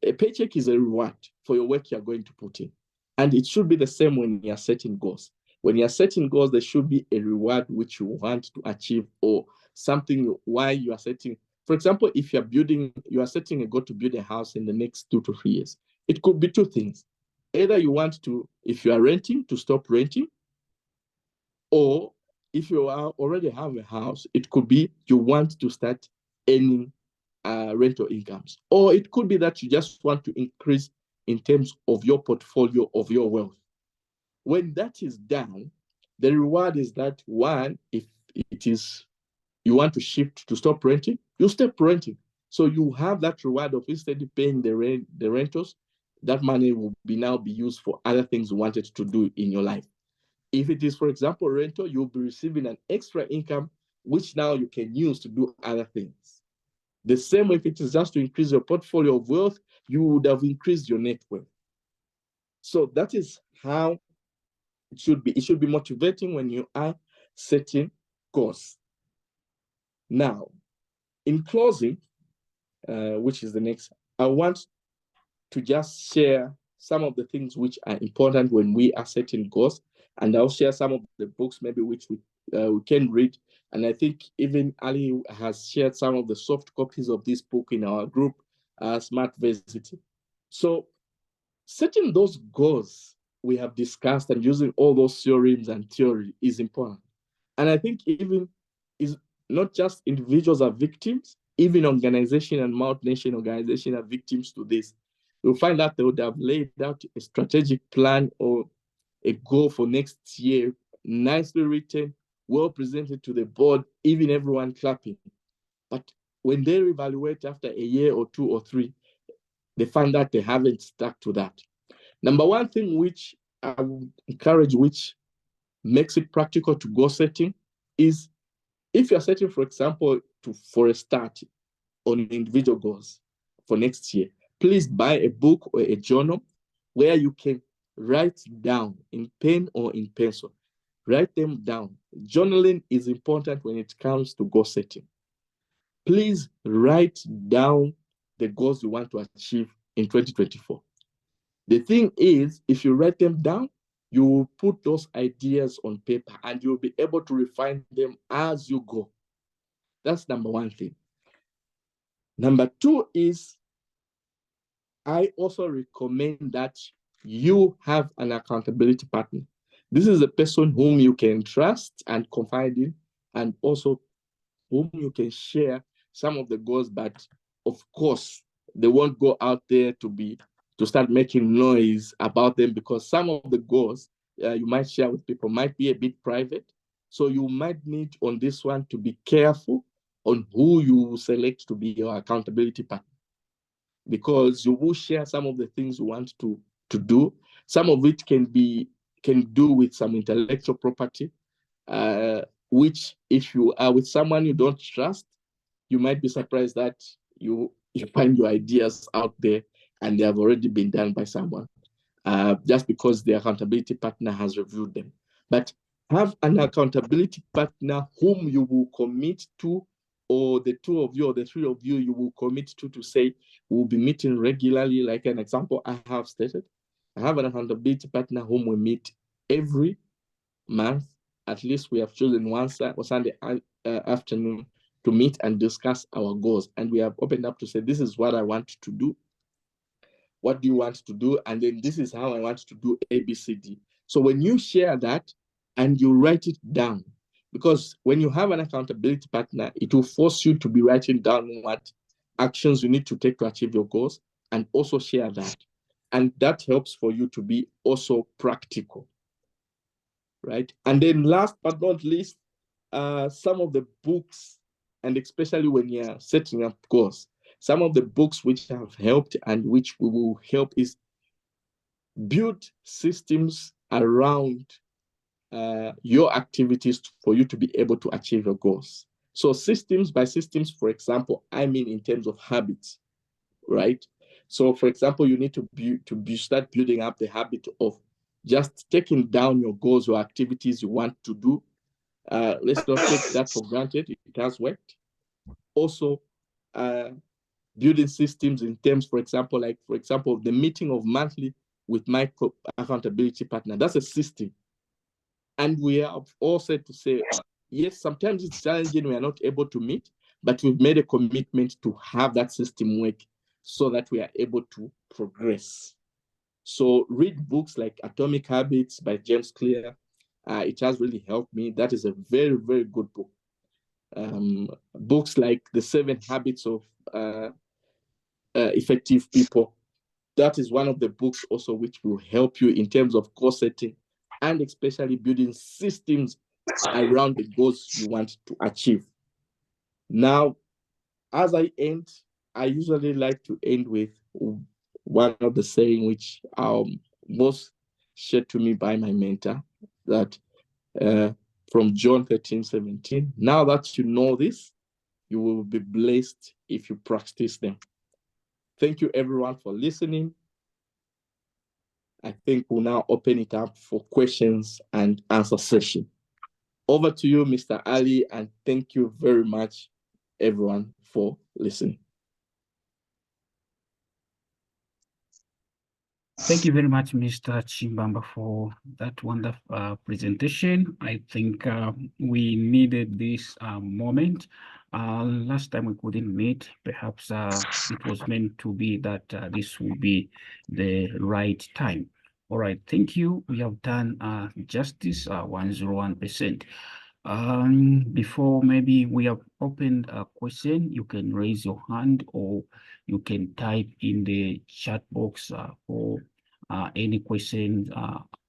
A paycheck is a reward for your work you're going to put in. And it should be the same when you're setting goals. When you're setting goals, there should be a reward which you want to achieve, or something why you are setting. For example, if you are setting a goal to build a house in the next 2 to 3 years. It could be two things. Either you want to, if you are renting, to stop renting, or if you already have a house, it could be you want to start earning rental incomes. Or it could be that you just want to increase in terms of your portfolio of your wealth. When that is done, the reward is that, one, if it is you want to shift to stop renting, you stop renting. So you have that reward of, instead of paying the rentals, that money will now be used for other things you wanted to do in your life. If it is, for example, rental, you'll be receiving an extra income, which now you can use to do other things. The same if it is just to increase your portfolio of wealth, you would have increased your net worth. So that is how it should be. It should be motivating when you are setting goals. Now, in closing, which is the next, I want to just share some of the things which are important when we are setting goals. And I'll share some of the books maybe which we can read. And I think even Ali has shared some of the soft copies of this book in our group, SmartVersity. So setting those goals we have discussed and using all those theorems and theory is important. And I think even is not just individuals are victims, even organization and multinational organization are victims to this. You'll find that they would have laid out a strategic plan or a goal for next year, nicely written, well presented to the board, even everyone clapping. But when they reevaluate after a year or 2 or 3, they find that they haven't stuck to that. Number one thing which I would encourage, which makes it practical to goal setting, is if you're setting, for example, for a start on individual goals for next year, please buy a book or a journal where you can write down in pen or in pencil. Write them down. Journaling is important when it comes to goal setting. Please write down the goals you want to achieve in 2024. The thing is, if you write them down, you will put those ideas on paper and you'll be able to refine them as you go. That's number one thing. Number two is, I also recommend that you have an accountability partner. This is a person whom you can trust and confide in, and also whom you can share some of the goals, but of course, they won't go out there to start making noise about them, because some of the goals you might share with people might be a bit private. So you might need on this one to be careful on who you select to be your accountability partner, because you will share some of the things you want to do. Some of it can do with some intellectual property, which if you are with someone you don't trust, you might be surprised that you find your ideas out there and they have already been done by someone, just because the accountability partner has reviewed them. But have an accountability partner whom you will commit to, or the 2 of you or the 3 of you, you will commit to say, we'll be meeting regularly. Like an example I have stated, I have an accountability partner whom we meet every month. At least we have chosen one Sunday afternoon to meet and discuss our goals. And we have opened up to say, this is what I want to do. What do you want to do? And then this is how I want to do ABCD. So when you share that and you write it down, because when you have an accountability partner, it will force you to be writing down what actions you need to take to achieve your goals, and also share that. And that helps for you to be also practical, right? And then last but not least, some of the books, and especially when you're setting up goals, some of the books which have helped and which we will help is build systems around your activities for you to be able to achieve your goals. So systems, by systems, for example, I mean in terms of habits, right? So for example, you need to start building up the habit of just taking down your goals or activities you want to do. Let's not take that for granted. It has worked. Also, building systems in terms, for example, the meeting of monthly with my accountability partner. That's a system. And we are all set to say, yes, sometimes it's challenging, we are not able to meet, but we've made a commitment to have that system work so that we are able to progress. So read books like Atomic Habits by James Clear. It has really helped me. That is a very, very good book. Books like The 7 Habits of Effective People. That is one of the books also which will help you in terms of goal setting, and especially building systems around the goals you want to achieve. Now, as I end, I usually like to end with one of the saying which most shared to me by my mentor that from John 13:17, now that you know this, you will be blessed if you practice them. Thank you everyone for listening. I think we'll now open it up for questions and answer session. Over to you, Mr. Ali, and thank you very much, everyone, for listening. Thank you very much, Mr. Chimbamba, for that wonderful presentation. I think we needed this moment. Last time we couldn't meet. Perhaps it was meant to be that this will be the right time. All right, thank you. We have done justice 101%. Before maybe we have opened a question, you can raise your hand or you can type in the chat box for any questions,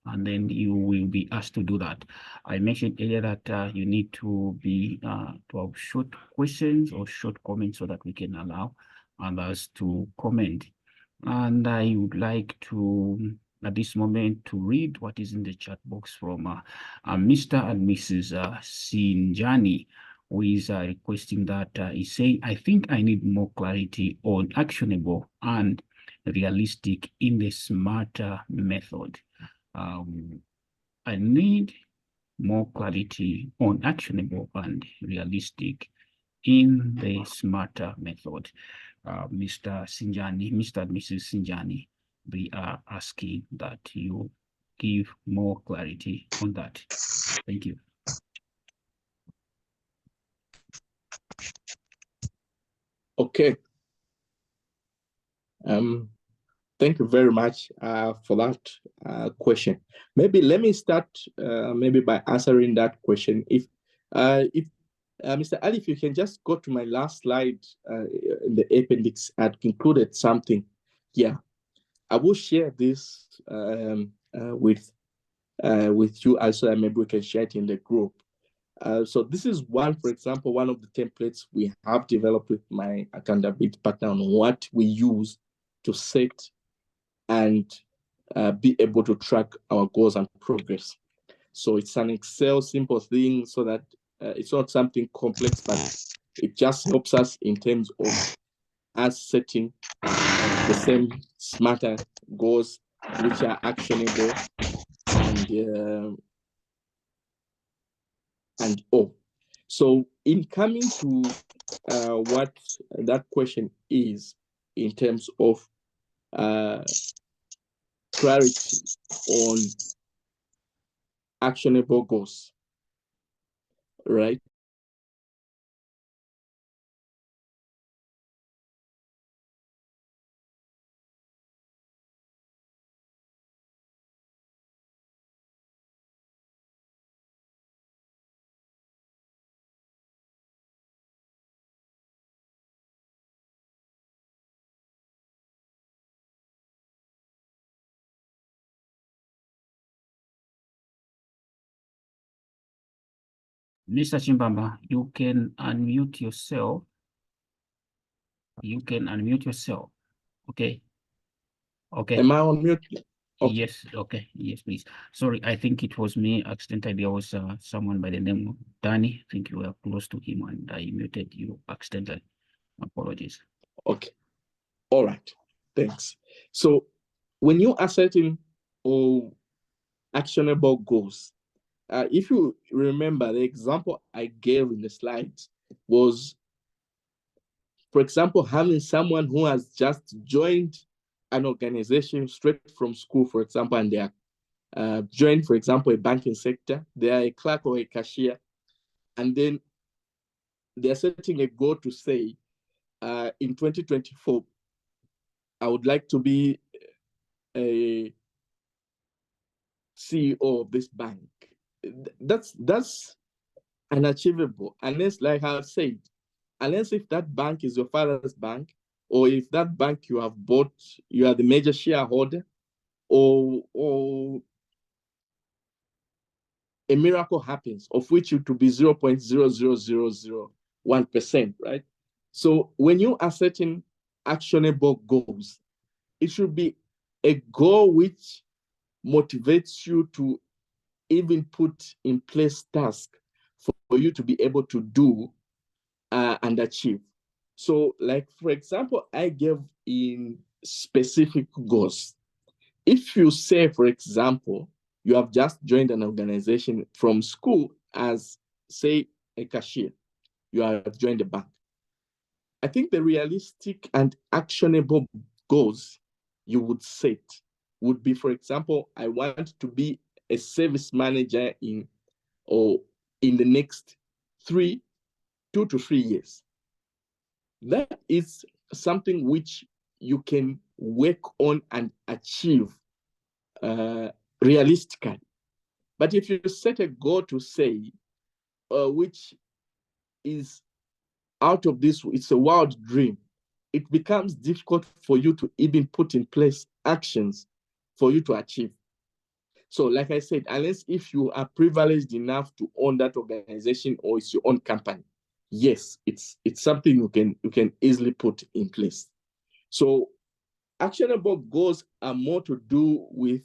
and then you will be asked to do that. I mentioned earlier that you need to be to have short questions or short comments so that we can allow others to comment. And I would like to, at this moment, to read what is in the chat box from Mr. and Mrs. Sinjani, who is requesting that he's saying, I think I need more clarity on actionable and realistic in the smarter method. I need more clarity on actionable and realistic in the smarter method. Mr. Sinjani, Mr. and Mrs. Sinjani, we are asking that you give more clarity on that. Thank you. Okay. Thank you very much for that question. Maybe let me start maybe by answering that question. If Mr. Ali, if you can just go to my last slide in the appendix, I'd included something here. I will share this with you also, and maybe we can share it in the group. So this is one, for example, one of the templates we have developed with my accountability partner on what we use to set and be able to track our goals and progress. So it's an Excel simple thing so that it's not something complex, but it just helps us in terms of us setting the same smarter goals, which are actionable and all. So in coming to what that question is in terms of clarity on actionable goals, right? Mr. Chimbamba, you can unmute yourself. You can unmute yourself. Okay. Okay. Am I on mute? Okay. Yes. Okay. Yes, please. Sorry, I think it was me accidentally. There was someone by the name of Danny. I think you were close to him and I muted you accidentally. Apologies. Okay. All right. Thanks. So when you are setting actionable goals, if you remember, the example I gave in the slides was, for example, having someone who has just joined an organization straight from school, for example, and they are joined, for example, a banking sector, they are a clerk or a cashier, and then they're setting a goal to say, in 2024, I would like to be a CEO of this bank. That's unachievable, unless, like I've said, unless if that bank is your father's bank, or if that bank you have bought, you are the major shareholder, or a miracle happens, of which it will be 0.00001%, right? So when you are setting actionable goals, it should be a goal which motivates you to even put in place tasks for you to be able to do and achieve. So, like, for example, I gave in specific goals. If you say, for example, you have just joined an organization from school as, say, a cashier, you have joined a bank. I think the realistic and actionable goals you would set would be, for example, I want to be a service manager in the next 2 to 3 years. That is something which you can work on and achieve realistically. But if you set a goal to say, which is out of this, it's a wild dream, it becomes difficult for you to even put in place actions for you to achieve. So, like I said, unless if you are privileged enough to own that organization or it's your own company, yes, it's something you can easily put in place. So, actionable goals are more to do with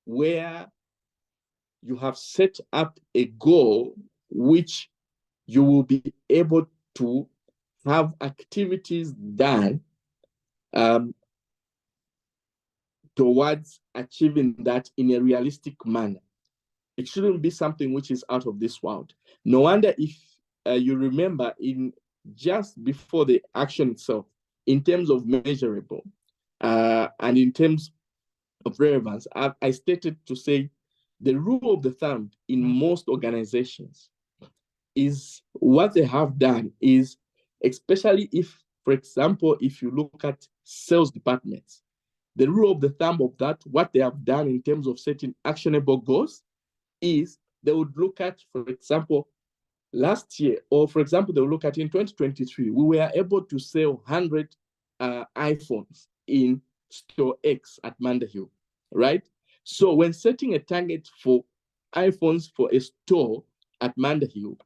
where you have set up a goal which you will be able to have activities done towards achieving that in a realistic manner. It shouldn't be something which is out of this world. No wonder if you remember in just before the action itself, in terms of measurable and in terms of relevance, I stated to say the rule of the thumb in most organizations is what they have done is, especially if, for example, if you look at sales departments, the rule of the thumb of that, what they have done in terms of setting actionable goals is they would look at, for example, last year, or for example, they will look at in 2023, we were able to sell 100 iPhones in store X at Hill, right? So when setting a target for iPhones for a store at Hill,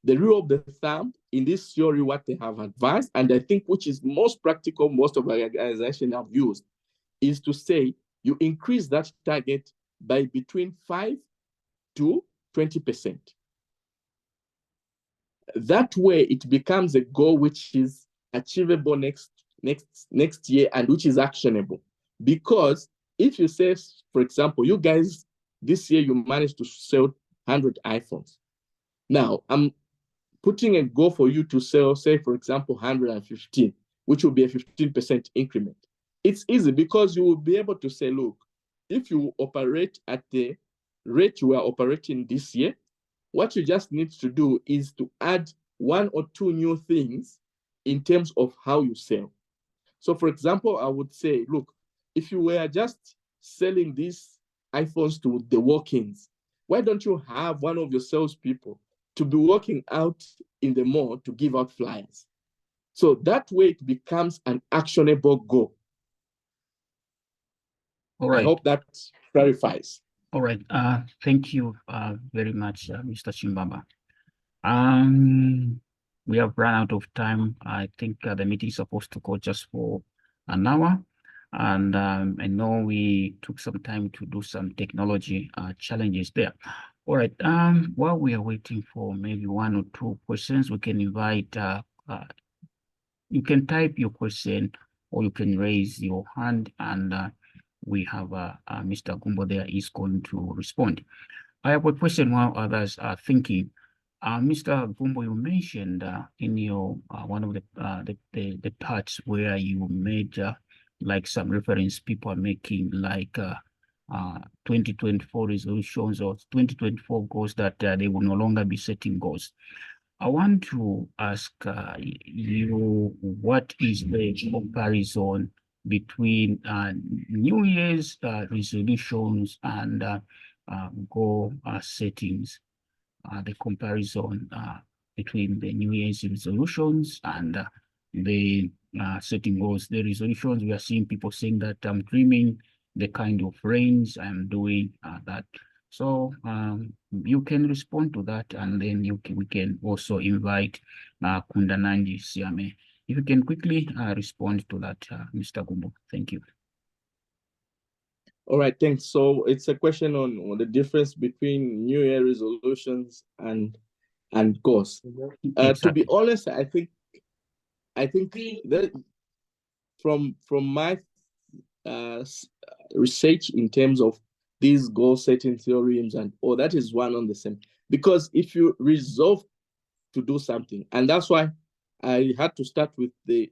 the rule of the thumb in this theory, what they have advised, and I think which is most practical, most of our organizations have used, is to say you increase that target by between 5 to 20%. That way, it becomes a goal which is achievable next year and which is actionable. Because if you say, for example, you guys this year you managed to sell 100 iPhones. Now I'm putting a goal for you to sell, say, for example, 115, which will be a 15% increment. It's easy because you will be able to say, look, if you operate at the rate you are operating this year, what you just need to do is to add 1 or 2 new things in terms of how you sell. So, for example, I would say, look, if you were just selling these iPhones to the walk-ins, why don't you have one of your salespeople to be working out in the mall to give out flyers? So that way it becomes an actionable goal. All right. I hope that clarifies. All right. Thank you very much, Mr. Chimbamba. We have run out of time. I think the meeting is supposed to go just for an hour. And I know we took some time to do some technology challenges there. All right. While we are waiting for maybe 1 or 2 questions, we can invite, you can type your question or you can raise your hand, and we have Mr. Gumbo there is going to respond. I have a question while others are thinking. Mr. Gumbo, you mentioned in your one of the parts where you made like some reference people are making, like 2024 resolutions or 2024 goals that they will no longer be setting goals. I want to ask you, what is the comparison between New Year's resolutions and goal settings? The comparison between the New Year's resolutions and the setting goals. The resolutions, we are seeing people saying that I'm dreaming the kind of range I'm doing that. So you can respond to that, and then we can also invite Kundananji Siame. If you can quickly respond to that, Mr. Gumbo. Thank you. All right, thanks. So it's a question on the difference between New Year resolutions and goals. To Exactly. be honest, I think that from my research in terms of these goal setting theorems and all, that is one on the same. Because if you resolve to do something, and that's why I had to start with the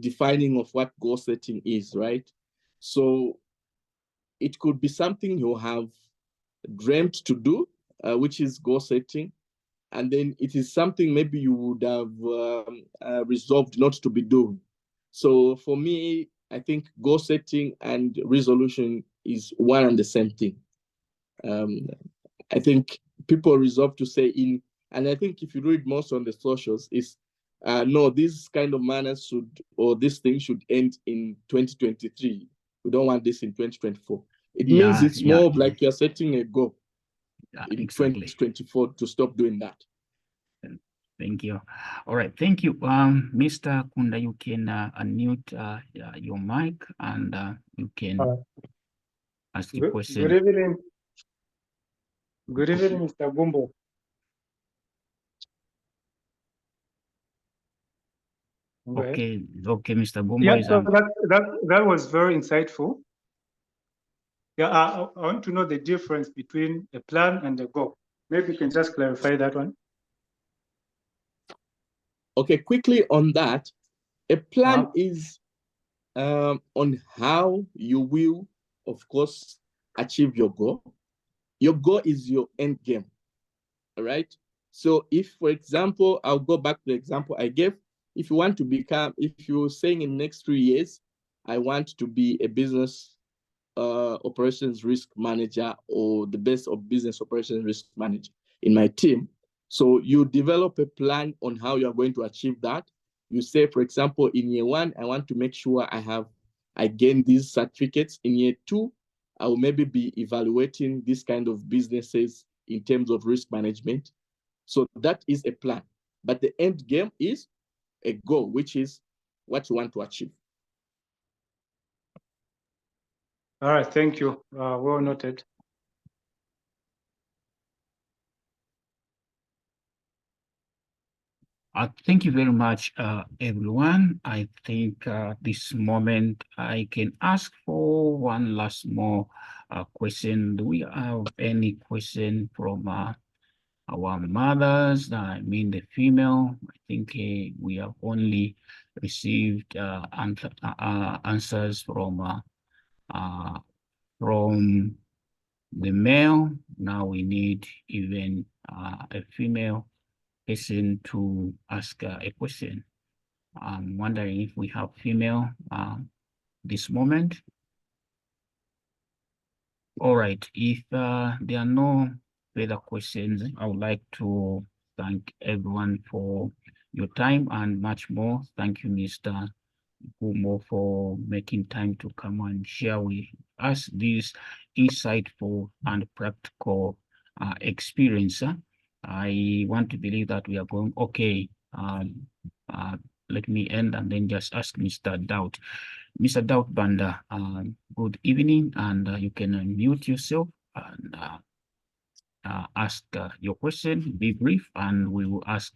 defining of what goal setting is, right? So it could be something you have dreamt to do, which is goal setting, and then it is something maybe you would have resolved not to be doing. So for me, I think goal setting and resolution is one and the same thing. I think people resolve to say in, and I think if you read most on the socials, is no, this kind of manners should, or this thing should end in 2023. We don't want this in 2024. It means it's more of like you're setting a goal in exactly. 2024 to stop doing that. Thank you. All right, thank you. Mr. Kunda, you can unmute your mic and you can ask the question. Good evening. Good evening, Mr. Gumbo. Okay, Mr. Gumbo Yeah, is so that was very insightful. Yeah, I want to know the difference between a plan and a goal. Maybe you can just clarify that one. Okay, quickly on that, a plan is on how you will, of course, achieve your goal. Your goal is your end game, all right? So if, for example, I'll go back to the example I gave. If you want to become, if you're saying in the next 3 years, I want to be a business operations risk manager or the best of business operations risk manager in my team. So you develop a plan on how you're going to achieve that. You say, for example, in year 1, I want to make sure I gain these certificates. In year 2, I will maybe be evaluating this kind of businesses in terms of risk management. So that is a plan. But the end game is a goal, which is what you want to achieve. All right, thank you. Well noted. Thank you very much, everyone. I think this moment I can ask for one last more question. Do we have any question from our mothers? I mean the female. I think we have only received answers from the male. Now we need even a female person to ask a question. I'm wondering if we have female this moment. All right, if there are no further questions, I would like to thank everyone for your time and much more. Thank you, Mr. Gumbo, for making time to come and share with us this insightful and practical experience. I want to believe that we are going okay. Let me end and then just ask Mr. Doubt. Mr. Doubt Banda, good evening, and you can unmute yourself and ask your question. Be brief, and we will ask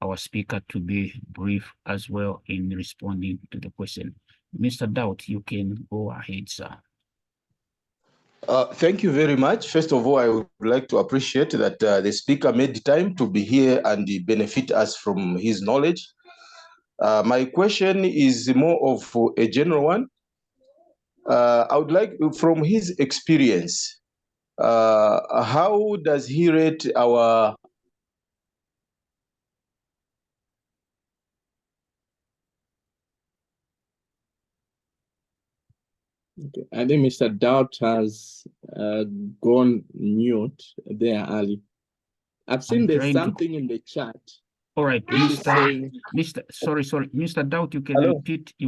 our speaker to be brief as well in responding to the question. Mr. Doubt, you can go ahead, sir. Thank you very much. First of all, I would like to appreciate that the speaker made time to be here and benefit us from his knowledge. My question is more of a general one. I would like, from his experience, how does he rate our... Okay. I think Mr. Doubt has gone mute there, Ali. I've seen there's something in the chat. All right, Mr. Doubt, you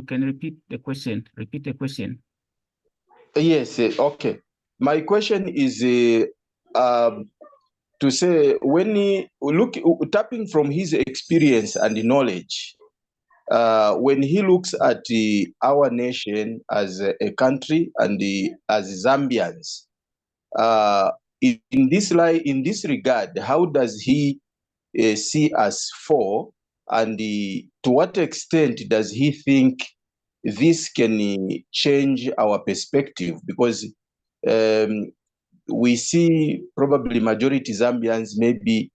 can repeat the question. Repeat the question. Yes, okay. My question is to say, when he tapping from his experience and knowledge, when he looks at our nation as a country and as Zambians, in this regard, how does he see us for, and to what extent does he think this can change our perspective? Because we see probably majority Zambians maybe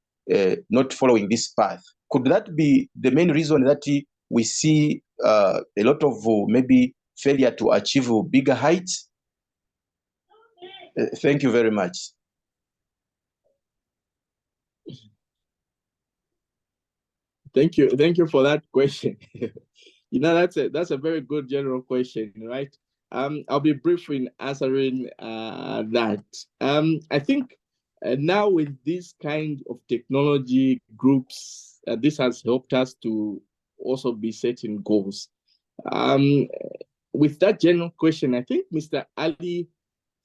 not following this path. Could that be the main reason that we see a lot of maybe failure to achieve bigger heights? Thank you very much. Thank you for that question. That's a very good general question, right? I'll be brief in answering that. I think now with this kind of technology groups, this has helped us to also be setting goals. With that general question, I think Mr. Ali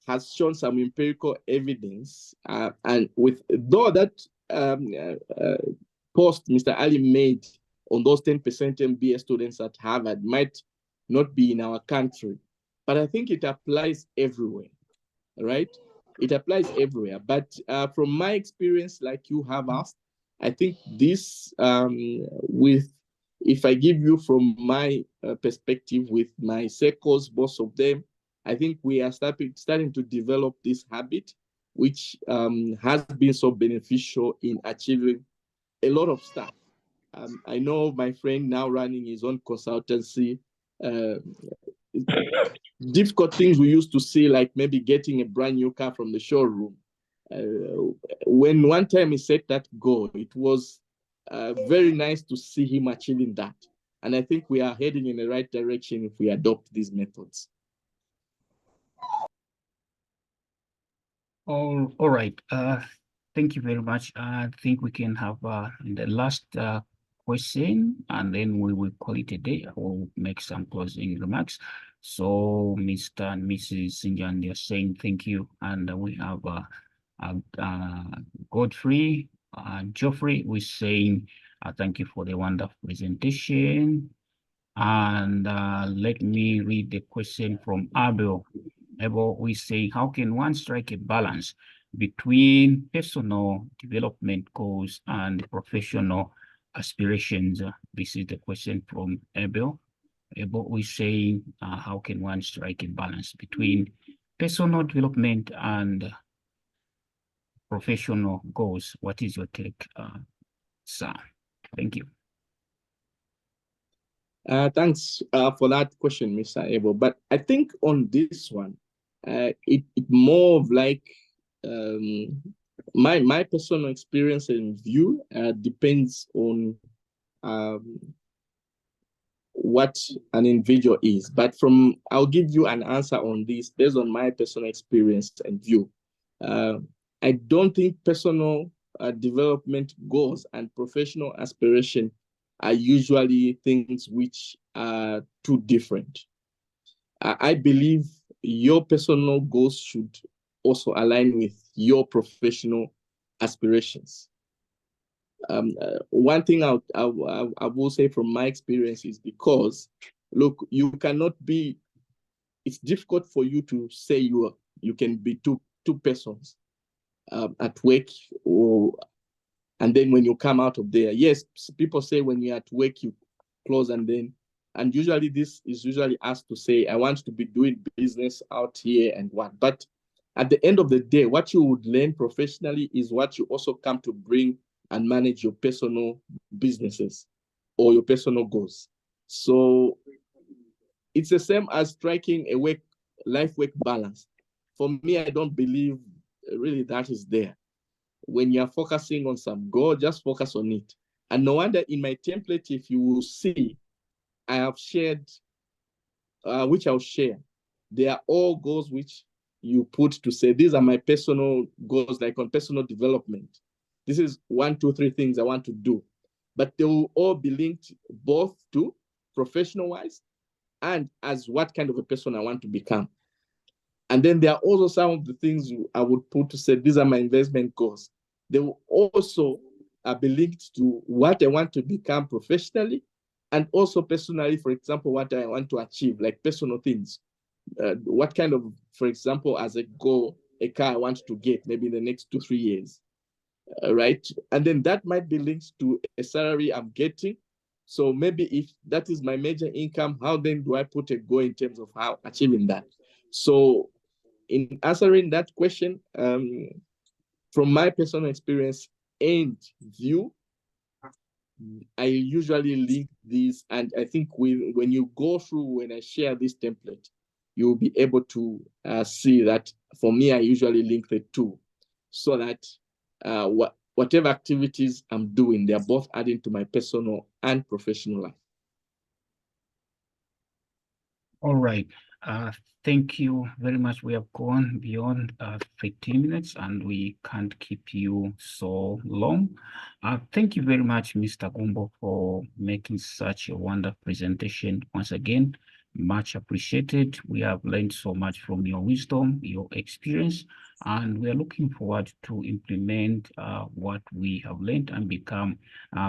has shown some empirical evidence, and with though that post Mr. Ali made on those 10% MBA students at Harvard might not be in our country, but I think it applies everywhere, right? It applies everywhere. But from my experience, like you have asked, I think this, if I give you from my perspective with my circles, both of them, I think we are starting to develop this habit, which has been so beneficial in achieving a lot of stuff. I know my friend now running his own consultancy. Difficult things we used to see, like maybe getting a brand new car from the showroom. When one time he set that goal, it was very nice to see him achieving that. And I think we are heading in the right direction if we adopt these methods. All right. Thank you very much. I think we can have the last question, and then we will call it a day. We'll make some closing remarks. So Mr. and Mrs. Sinjan, they're saying thank you. And we have Godfrey, Geoffrey, we're saying thank you for the wonderful presentation. And let me read the question from Abel. Abel, we say, how can one strike a balance between personal development goals and professional aspirations? This is the question from Abel. Abel, we say, how can one strike a balance between personal development and professional goals? What is your take, sir? Thank you. Thanks for that question, Mr. Abel. But I think on this one, it more of like my personal experience and view depends on what an individual is. But I'll give you an answer on this based on my personal experience and view. I don't think personal development goals and professional aspiration are usually things which are too different. I believe your personal goals should also align with your professional aspirations. One thing I will say from my experience is because, look, you cannot be, it's difficult for you to say you can be two persons at work, and then when you come out of there, yes, people say when you're at work, you close and usually this is usually asked to say, I want to be doing business out here and what. But at the end of the day, what you would learn professionally is what you also come to bring and manage your personal businesses or your personal goals. So it's the same as striking a life-work balance. For me, I don't believe really that is there. When you're focusing on some goal, just focus on it. And no wonder in my template, if you will see, I have shared, which I'll share. They are all goals which you put to say, these are my personal goals, like on personal development. This is 1, 2, 3 things I want to do. But they will all be linked both to professional-wise and as what kind of a person I want to become. And then there are also some of the things I would put to say, these are my investment goals. They will also be linked to what I want to become professionally and also personally, for example, what I want to achieve, like personal things. What kind of, for example, as a goal, a car I want to get maybe in the next 2-3 years, right? And then that might be linked to a salary I'm getting. So maybe if that is my major income, how then do I put a goal in terms of how achieving that? So in answering that question, from my personal experience and view, I usually link these, and I think when you go through, when I share this template, you'll be able to see that for me, I usually link the two so that whatever activities I'm doing, they're both adding to my personal and professional life. All right. Thank you very much. We have gone beyond 15 minutes and we can't keep you so long. Thank you very much, Mr. Gumbo, for making such a wonderful presentation once again. Much appreciated. We have learned so much from your wisdom, your experience, and we are looking forward to implement what we have learned and become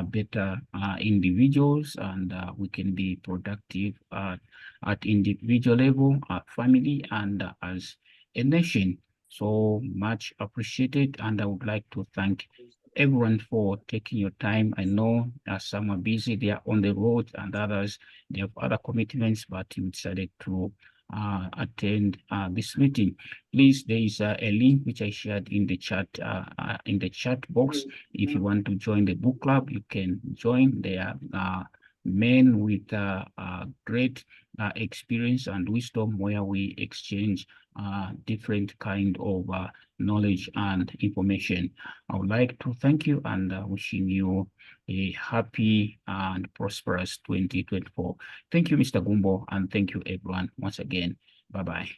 better individuals, and we can be productive at individual level, family, and as a nation. So much appreciated, and I would like to thank everyone for taking your time. I know some are busy, they are on the road, and others, they have other commitments, but you decided to attend this meeting. Please, there is a link which I shared in the chat box. If you want to join the book club, you can join. There are men with great experience and wisdom where we exchange different kind of knowledge and information. I would like to thank you and wishing you a happy and prosperous 2024. Thank you, Mr. Gumbo, and thank you everyone once again. Bye-bye.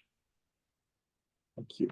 Thank you.